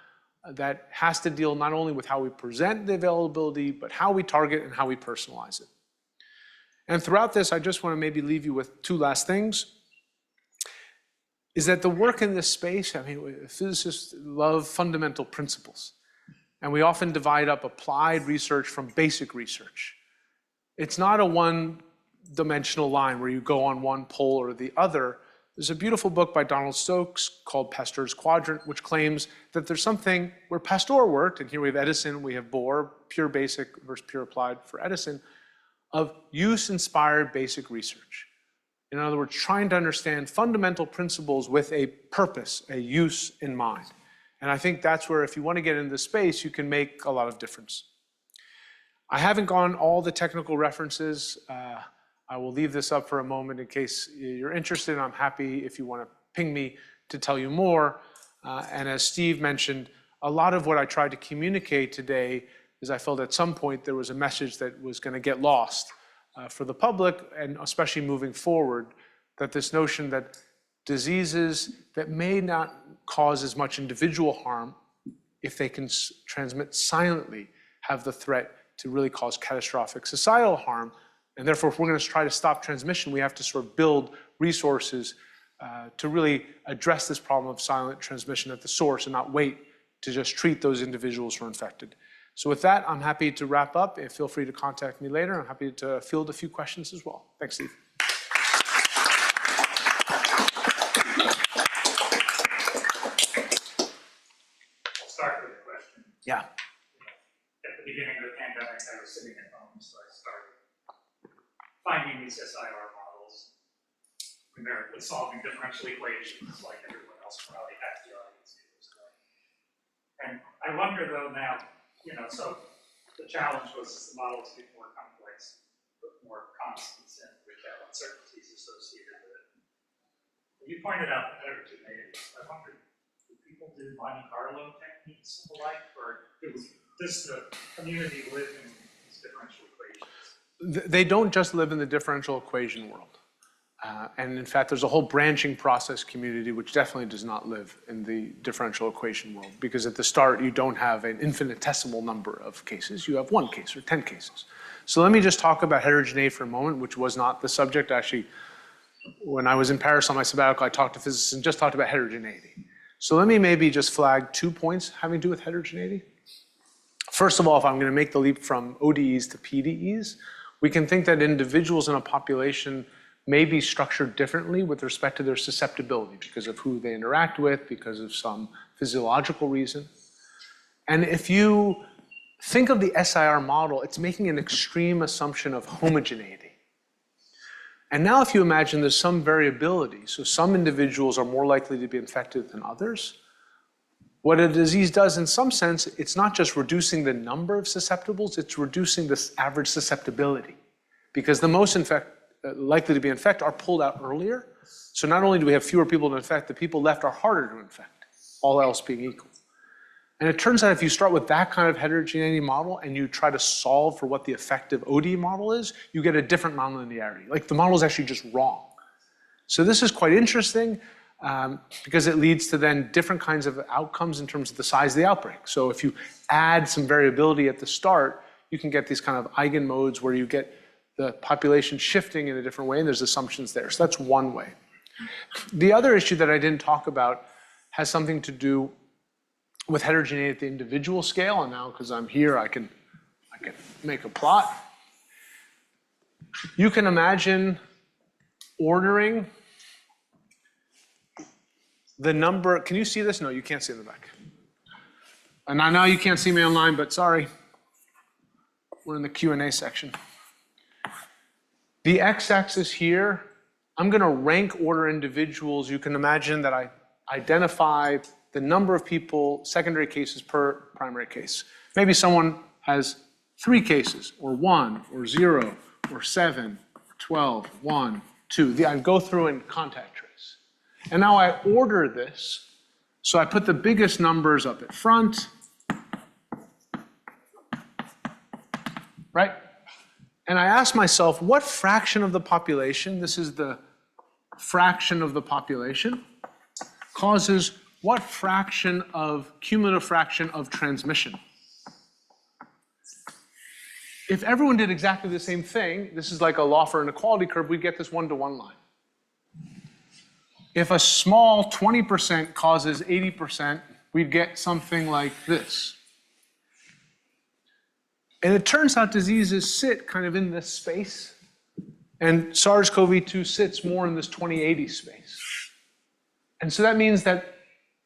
that has to deal not only with how we present the availability, but how we target and how we personalize it. And throughout this, I just want to maybe leave you with two last things. Is that the work in this space, I mean, physicists love fundamental principles. And we often divide up applied research from basic research. It's not a one-dimensional line where you go on one pole or the other. There's a beautiful book by Donald Stokes called Pasteur's Quadrant, which claims that there's something where Pasteur worked, and here we have Edison, we have Bohr, pure basic versus pure applied for Edison, of use-inspired basic research. In other words, trying to understand fundamental principles with a purpose, a use in mind. And I think that's where, if you want to get into this space, you can make a lot of difference. I haven't gone all the technical references. I will leave this up for a moment in case you're interested. I'm happy if you want to ping me to tell you more. And as Steve mentioned, a lot of what I tried to communicate today is I felt at some point there was a message that was going to get lost for the public, and especially moving forward, that this notion that diseases that may not cause as much individual harm, if they can transmit silently, have the threat to really cause catastrophic societal harm. And therefore, if we're going to try to stop transmission, we have to sort of build resources to really address this problem of silent transmission at the source and not wait to just treat those individuals who are infected. So with that, I'm happy to wrap up. And feel free to contact me later. I'm happy to field a few questions as well. Thanks, Steve. I'll start with a question. Yeah. At the beginning of the pandemic, I was sitting at home, so I started finding these SIR models, numerically solving differential equations like everyone else probably had the audience was doing. And I wonder though now, so the challenge was the models get more complex, put more constants in, which have uncertainties associated with it. You pointed out the heterogeneity. I wonder, do people do Monte Carlo techniques and the like, or does the community live in these differential equations? They don't just live in the differential equation world. And in fact, there's a whole branching process community which definitely does not live in the differential equation world, because at the start, you don't have an infinitesimal number of cases. You have 1 case or 10 cases. So let me just talk about heterogeneity for a moment, which was not the subject. Actually, when I was in Paris on my sabbatical, I talked to physicists and just talked about heterogeneity. So let me maybe just flag 2 points having to do with heterogeneity. First of all, if I'm going to make the leap from ODEs to PDEs, we can think that individuals in a population may be structured differently with respect to their susceptibility because of who they interact with, because of some physiological reason. And if you think of the SIR model, it's making an extreme assumption of homogeneity. And now if you imagine there's some variability, so some individuals are more likely to be infected than others, what a disease does in some sense, it's not just reducing the number of susceptibles, it's reducing this average susceptibility. Because the most likely to be infected are pulled out earlier. So not only do we have fewer people to infect, the people left are harder to infect, all else being equal. And it turns out if you start with that kind of heterogeneity model and you try to solve for what the effective OD model is, you get a different nonlinearity. Like the model is actually just wrong. So this is quite interesting because it leads to then different kinds of outcomes in terms of the size of the outbreak. So if you add some variability at the start, you can get these kind of eigenmodes where you get the population shifting in a different way, and there's assumptions there. So that's one way. The other issue that I didn't talk about has something to do with heterogeneity at the individual scale, and now because I'm here, I can make a plot. You can imagine ordering the number, can you see this? No, you can't see in the back. And I know you can't see me online, but sorry. We're in the Q&A section. The x-axis here, I'm going to rank order individuals. You can imagine that I identify the number of people, secondary cases per primary case. Maybe someone has 3 cases, or 1, or 0, or 7, 12, 1, 2. I go through and contact trace. And now I order this. So I put the biggest numbers up at front, right? And I ask myself, what fraction of the population, this is the fraction of the population, causes what fraction of, cumulative fraction of transmission? If everyone did exactly the same thing, this is like a Laffer inequality curve, we'd get this 1-to-1 line. If a small 20% causes 80%, we'd get something like this. And it turns out diseases sit kind of in this space, and SARS-CoV-2 sits more in this 2080 space. And so that means that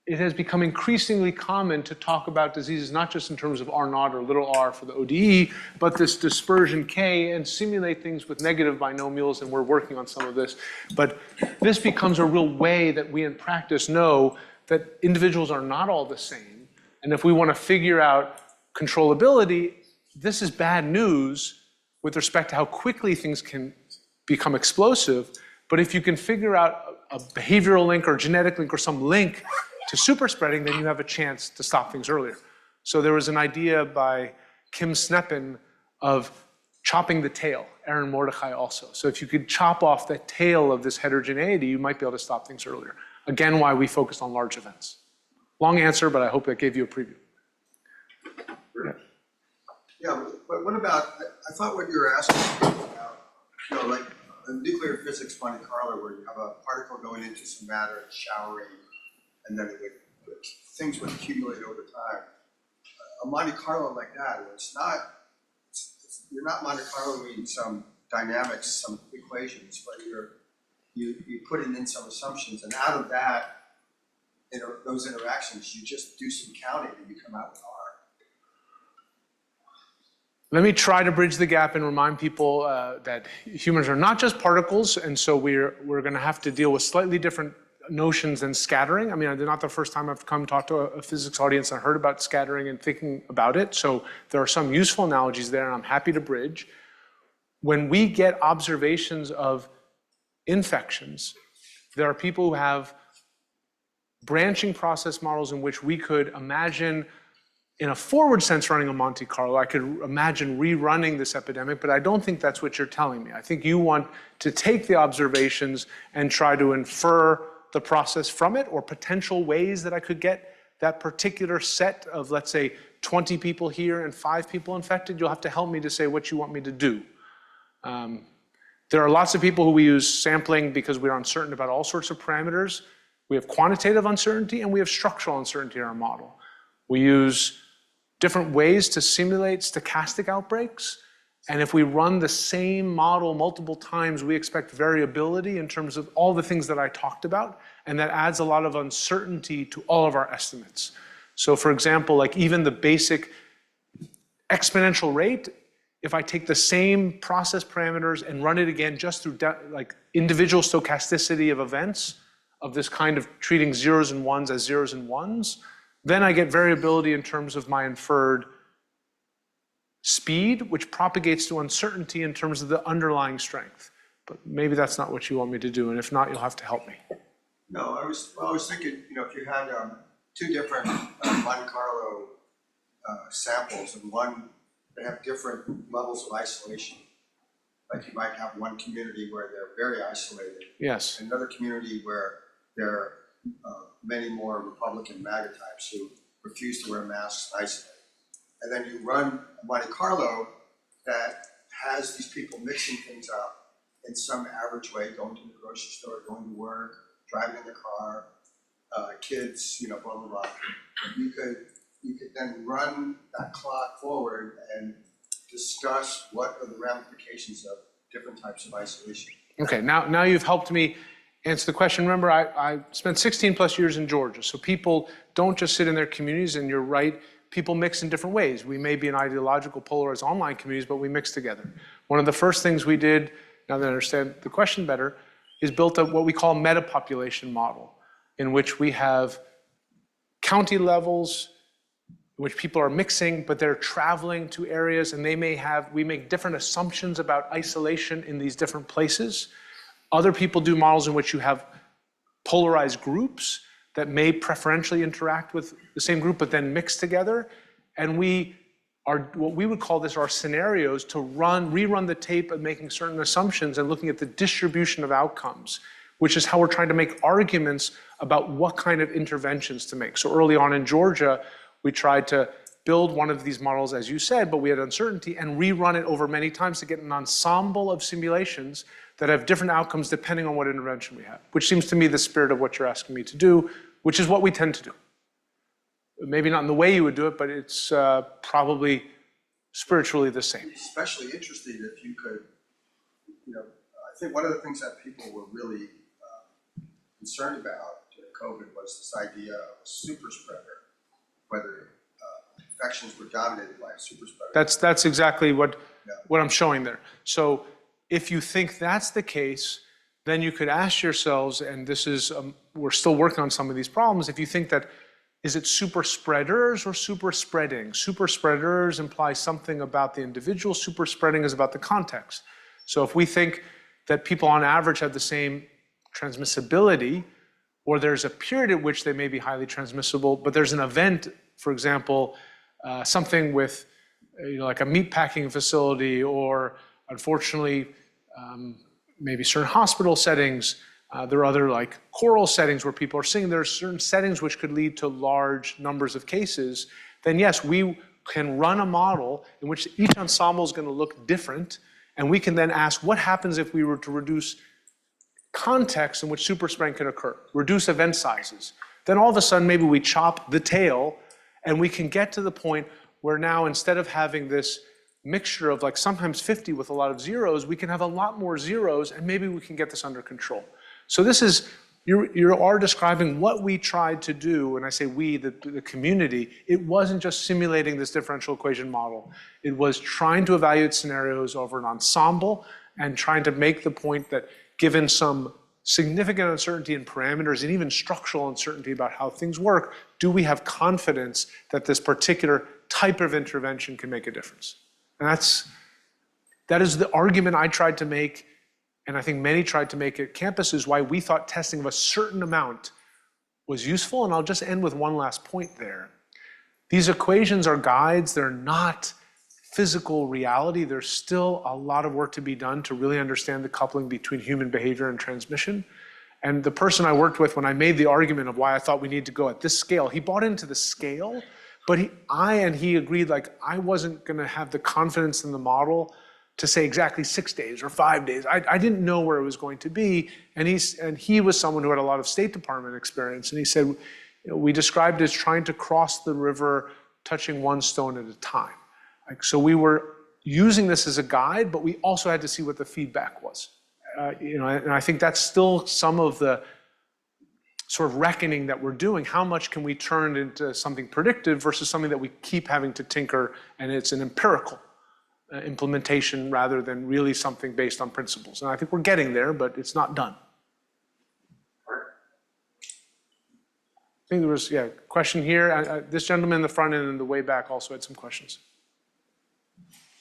it has become increasingly common to talk about diseases not just in terms of R0 or little r for the ODE, but this dispersion K, and simulate things with negative binomials, and we're working on some of this. But this becomes a real way that we in practice know that individuals are not all the same. And if we want to figure out controllability, this is bad news with respect to how quickly things can become explosive. But if you can figure out a behavioral link or genetic link or some link to super spreading, then you have a chance to stop things earlier. So there was an idea by Kim Sneppen of chopping the tail, Aaron Mordecai also. So if you could chop off the tail of this heterogeneity, you might be able to stop things earlier. Again, why we focused on large events. Long answer, but I hope that gave you a preview. Yeah. Yeah, but what about, I thought what you were asking about, like a nuclear physics Monte Carlo where you have a particle going into some matter and showering, and then things would accumulate over time. A Monte Carlo like that, where you're not Monte Carloing some dynamics, some equations, but you put in some assumptions, and out of that, those interactions, you just do some counting and you come out with R. Let me try to bridge the gap and remind people that humans are not just particles, and so we're going to have to deal with slightly different notions than scattering. I mean, it's not the first time I've come talk to a physics audience and heard about scattering and thinking about it. So there are some useful analogies there, and I'm happy to bridge. When we get observations of infections, there are people who have branching process models in which we could imagine, in a forward sense, running a Monte Carlo. I could imagine rerunning this epidemic, but I don't think that's what you're telling me. I think you want to take the observations and try to infer the process from it, or potential ways that I could get that particular set of, let's say, 20 people here and 5 people infected. You'll have to help me to say what you want me to do. There are lots of people who we use sampling because we're uncertain about all sorts of parameters. We have quantitative uncertainty and we have structural uncertainty in our model. We use different ways to simulate stochastic outbreaks. And if we run the same model multiple times, we expect variability in terms of all the things that I talked about. And that adds a lot of uncertainty to all of our estimates. So for example, like even the basic exponential rate, if I take the same process parameters and run it again just through like individual stochasticity of events, of this kind of treating zeros and ones as zeros and ones, then I get variability in terms of my inferred speed, which propagates to uncertainty in terms of the underlying strength. But maybe that's not what you want me to do, and if not, you'll have to help me. No, I was thinking, if you had 2 different Monte Carlo samples, and one, they have different levels of isolation. Like you might have one community where they're very isolated. Yes. Another community where there are many more Republican MAGA types who refuse to wear masks and isolate. And then you run a Monte Carlo that has these people mixing things up in some average way, going to the grocery store, going to work, driving in the car, kids, blah, blah, blah. You could then run that clock forward and discuss what are the ramifications of different types of isolation. Okay, now you've helped me. answer the question. Remember, I spent 16 plus years in Georgia, so people don't just sit in their communities, and you're right, people mix in different ways. We may be in ideological, polarized online communities, but we mix together. One of the first things we did, now that I understand the question better, is built up what we call meta-population model, in which we have county levels, in which people are mixing, but they're traveling to areas, and we make different assumptions about isolation in these different places. Other people do models in which you have polarized groups that may preferentially interact with the same group, but then mix together. And what we would call this our scenarios to rerun the tape of making certain assumptions and looking at the distribution of outcomes, which is how we're trying to make arguments about what kind of interventions to make. So early on in Georgia, we tried to build one of these models, as you said, but we had uncertainty, and rerun it over many times to get an ensemble of simulations that have different outcomes depending on what intervention we have, which seems to me the spirit of what you're asking me to do, which is what we tend to do. Maybe not in the way you would do it, but it's probably spiritually the same. Especially interesting if you could, I think one of the things that people were really concerned about during COVID was this idea of a super spreader, whether infections were dominated by a super spreader. That's exactly what I'm showing there. So if you think that's the case, then you could ask yourselves, and this is, we're still working on some of these problems, if you think that, is it super spreaders or super spreading? Super spreaders imply something about the individual, super spreading is about the context. So if we think that people on average have the same transmissibility, or there's a period at which they may be highly transmissible, but there's an event, for example, something with like a meatpacking facility, or unfortunately, maybe certain hospital settings, there are other like choral settings where people are singing, there are certain settings which could lead to large numbers of cases, then yes, we can run a model in which each ensemble is going to look different, and we can then ask what happens if we were to reduce context in which super spreading can occur, reduce event sizes. Then all of a sudden maybe we chop the tail, and we can get to the point where now instead of having this mixture of like sometimes 50 with a lot of zeros, we can have a lot more zeros, and maybe we can get this under control. So this is, you are describing what we tried to do. When I say we, the community, it wasn't just simulating this differential equation model. It was trying to evaluate scenarios over an ensemble and trying to make the point that given some significant uncertainty in parameters and even structural uncertainty about how things work, do we have confidence that this particular type of intervention can make a difference? And that is the argument I tried to make, and I think many tried to make at campuses, why we thought testing of a certain amount was useful. And I'll just end with one last point there. These equations are guides, they're not physical reality. There's still a lot of work to be done to really understand the coupling between human behavior and transmission. And the person I worked with, when I made the argument of why I thought we need to go at this scale, he bought into the scale, but he agreed, like, I wasn't gonna have the confidence in the model to say exactly 6 days or 5 days. I didn't know where it was going to be. And he was someone who had a lot of State Department experience. And he said, we described it as trying to cross the river, touching one stone at a time. Like, so we were using this as a guide, but we also had to see what the feedback was. And I think that's still some of the sort of reckoning that we're doing. How much can we turn into something predictive versus something that we keep having to tinker, and it's an empirical implementation rather than really something based on principles. And I think we're getting there, but it's not done. I think there was, a question here. This gentleman in the front end and the way back also had some questions.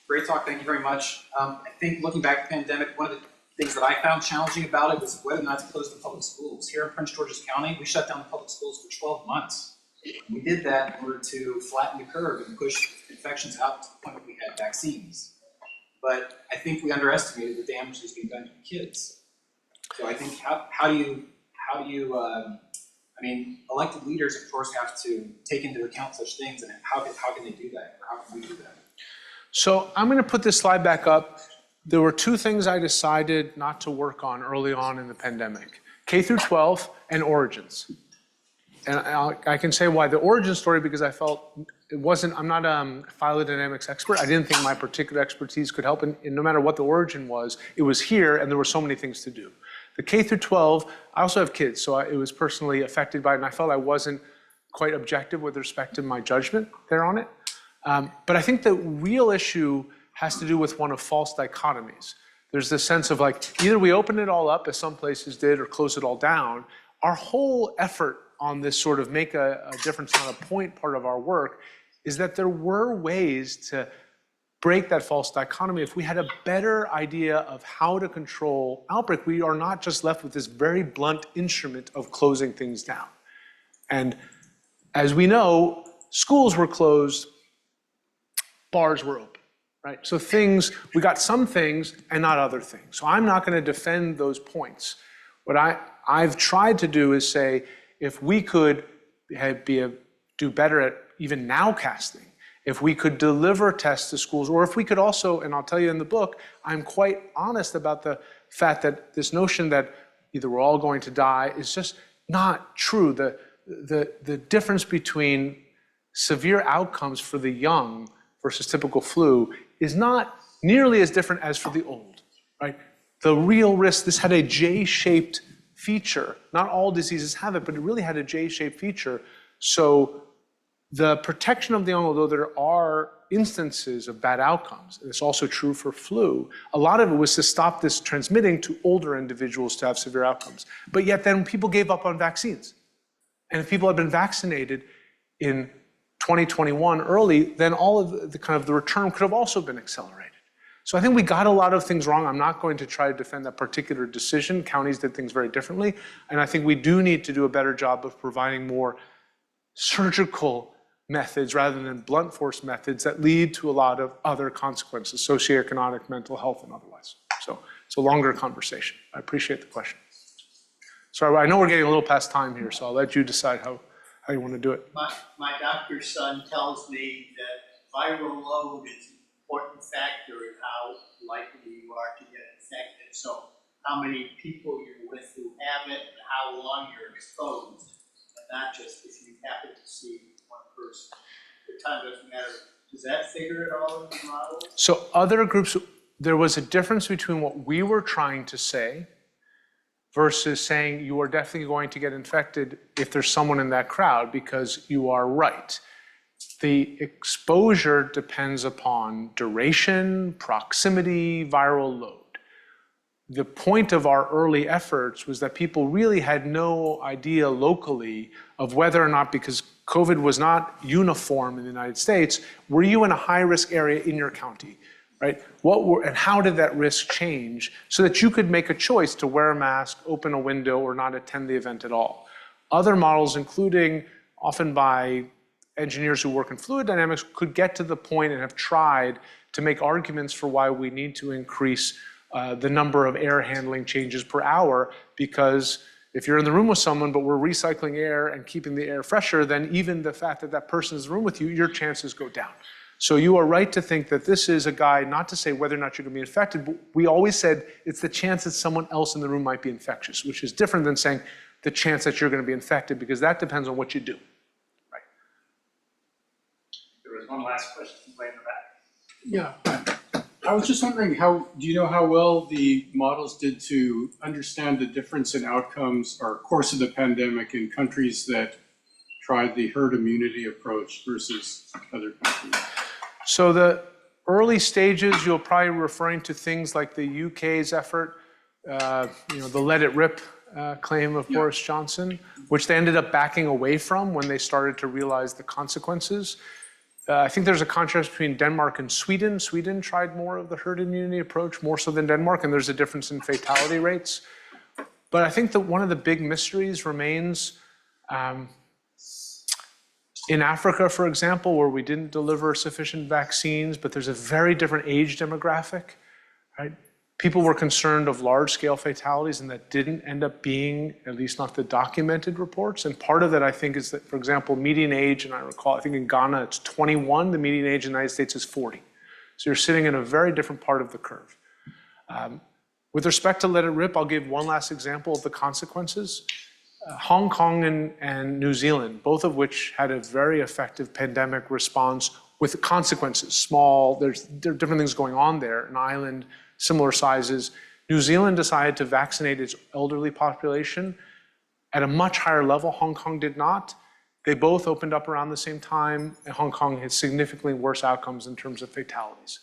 Great talk, thank you very much. I think looking back at the pandemic, one of the things that I found challenging about it was whether or not to close the public schools. Here in Prince George's County, we shut down the public schools for 12 months. We did that in order to flatten the curve and push infections out to the point where we had vaccines. But I think we underestimated the damage that was being done to the kids. So I think how do you I mean, elected leaders, of course, have to take into account such things, and how can they do that, or how can we do that? So I'm going to put this slide back up. There were two things I decided not to work on early on in the pandemic: K through 12 and origins. And I can say why. The origin story, because I felt I'm not a phylogenetics expert. I didn't think my particular expertise could help, and no matter what the origin was, it was here, and there were so many things to do. The K through 12, I also have kids, so it was personally affected by it, and I felt I wasn't quite objective with respect to my judgment there on it. But I think the real issue has to do with one of false dichotomies. There's this sense of like, either we open it all up, as some places did, or close it all down. Our whole effort on this sort of make a difference on a point part of our work is that there were ways to break that false dichotomy. If we had a better idea of how to control outbreak, we are not just left with this very blunt instrument of closing things down. And as we know, schools were closed, bars were open, right? So we got some things and not other things. So I'm not going to defend those points. What I've tried to do is say, if we could do better at even nowcasting, if we could deliver tests to schools, or if we could also, and I'll tell you in the book, I'm quite honest about the fact that this notion that either we're all going to die is just not true. The difference between severe outcomes for the young versus typical flu is not nearly as different as for the old, right? The real risk, this had a J-shaped feature. Not all diseases have it, but it really had a J-shaped feature. So the protection of the young, although there are instances of bad outcomes, and it's also true for flu, a lot of it was to stop this transmitting to older individuals to have severe outcomes. But yet then people gave up on vaccines. And if people had been vaccinated in 2021 early, then all of the return could have also been accelerated. So I think we got a lot of things wrong. I'm not going to try to defend that particular decision. Counties did things very differently. And I think we do need to do a better job of providing more surgical methods rather than blunt force methods that lead to a lot of other consequences, socioeconomic, mental health, and otherwise. So it's a longer conversation. I appreciate the question. Sorry, I know we're getting a little past time here, so I'll let you decide how you want to do it. My doctor's son tells me that viral load is an important factor in how likely you are to get infected. So how many people you're with who have it and how long you're exposed, and not just if you happen to see one person. The time doesn't matter. Does that figure it all in the model? So other groups, there was a difference between what we were trying to say versus saying you are definitely going to get infected if there's someone in that crowd, because you are right. The exposure depends upon duration, proximity, viral load. The point of our early efforts was that people really had no idea locally of whether or not, because COVID was not uniform in the United States, were you in a high-risk area in your county, right? And how did that risk change so that you could make a choice to wear a mask, open a window, or not attend the event at all? Other models, including often by engineers who work in fluid dynamics, could get to the point and have tried to make arguments for why we need to increase the number of air handling changes per hour, because if you're in the room with someone, but we're recycling air and keeping the air fresher, then even the fact that that person is in the room with you, your chances go down. So you are right to think that this is a guide, not to say whether or not you're going to be infected, but we always said it's the chance that someone else in the room might be infectious, which is different than saying the chance that you're going to be infected, because that depends on what you do. Right. There was one last question way in the back. Yeah, I was just wondering do you know how well the models did to understand the difference in outcomes or course of the pandemic in countries that tried the herd immunity approach versus other countries? So the early stages, you'll probably be referring to things like the UK's effort, the let it rip claim of Boris Johnson, which they ended up backing away from when they started to realize the consequences. I think there's a contrast between Denmark and Sweden. Sweden tried more of the herd immunity approach, more so than Denmark, and there's a difference in fatality rates. But I think that one of the big mysteries remains in Africa, for example, where we didn't deliver sufficient vaccines, but there's a very different age demographic, right? People were concerned of large-scale fatalities, and that didn't end up being, at least not the documented reports. And part of that, I think, is that, for example, median age, and I recall, I think in Ghana it's 21, the median age in the United States is 40. So you're sitting in a very different part of the curve. With respect to let it rip, I'll give one last example of the consequences. Hong Kong and New Zealand, both of which had a very effective pandemic response with consequences. There are different things going on there. An island, similar sizes. New Zealand decided to vaccinate its elderly population at a much higher level. Hong Kong did not. They both opened up around the same time, and Hong Kong had significantly worse outcomes in terms of fatalities.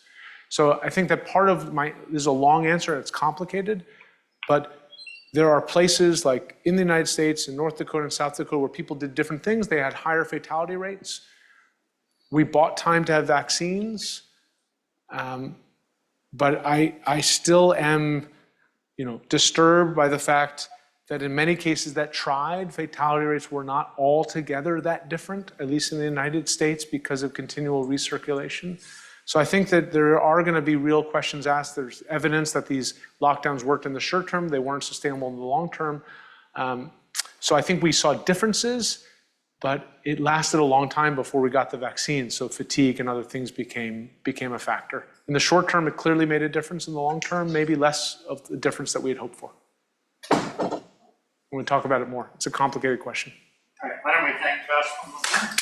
So I think that part of this is a long answer, it's complicated, but there are places like in the United States, in North Dakota and South Dakota, where people did different things. They had higher fatality rates. We bought time to have vaccines, but I still am, disturbed by the fact that in many cases that tried, fatality rates were not altogether that different, at least in the United States, because of continual recirculation. So I think that there are going to be real questions asked. There's evidence that these lockdowns worked in the short term. They weren't sustainable in the long term. So I think we saw differences, but it lasted a long time before we got the vaccine. So fatigue and other things became a factor. In the short term, it clearly made a difference. In the long term, maybe less of the difference that we had hoped for. We'll talk about it more. It's a complicated question. All right, why don't we thank Josh one more time?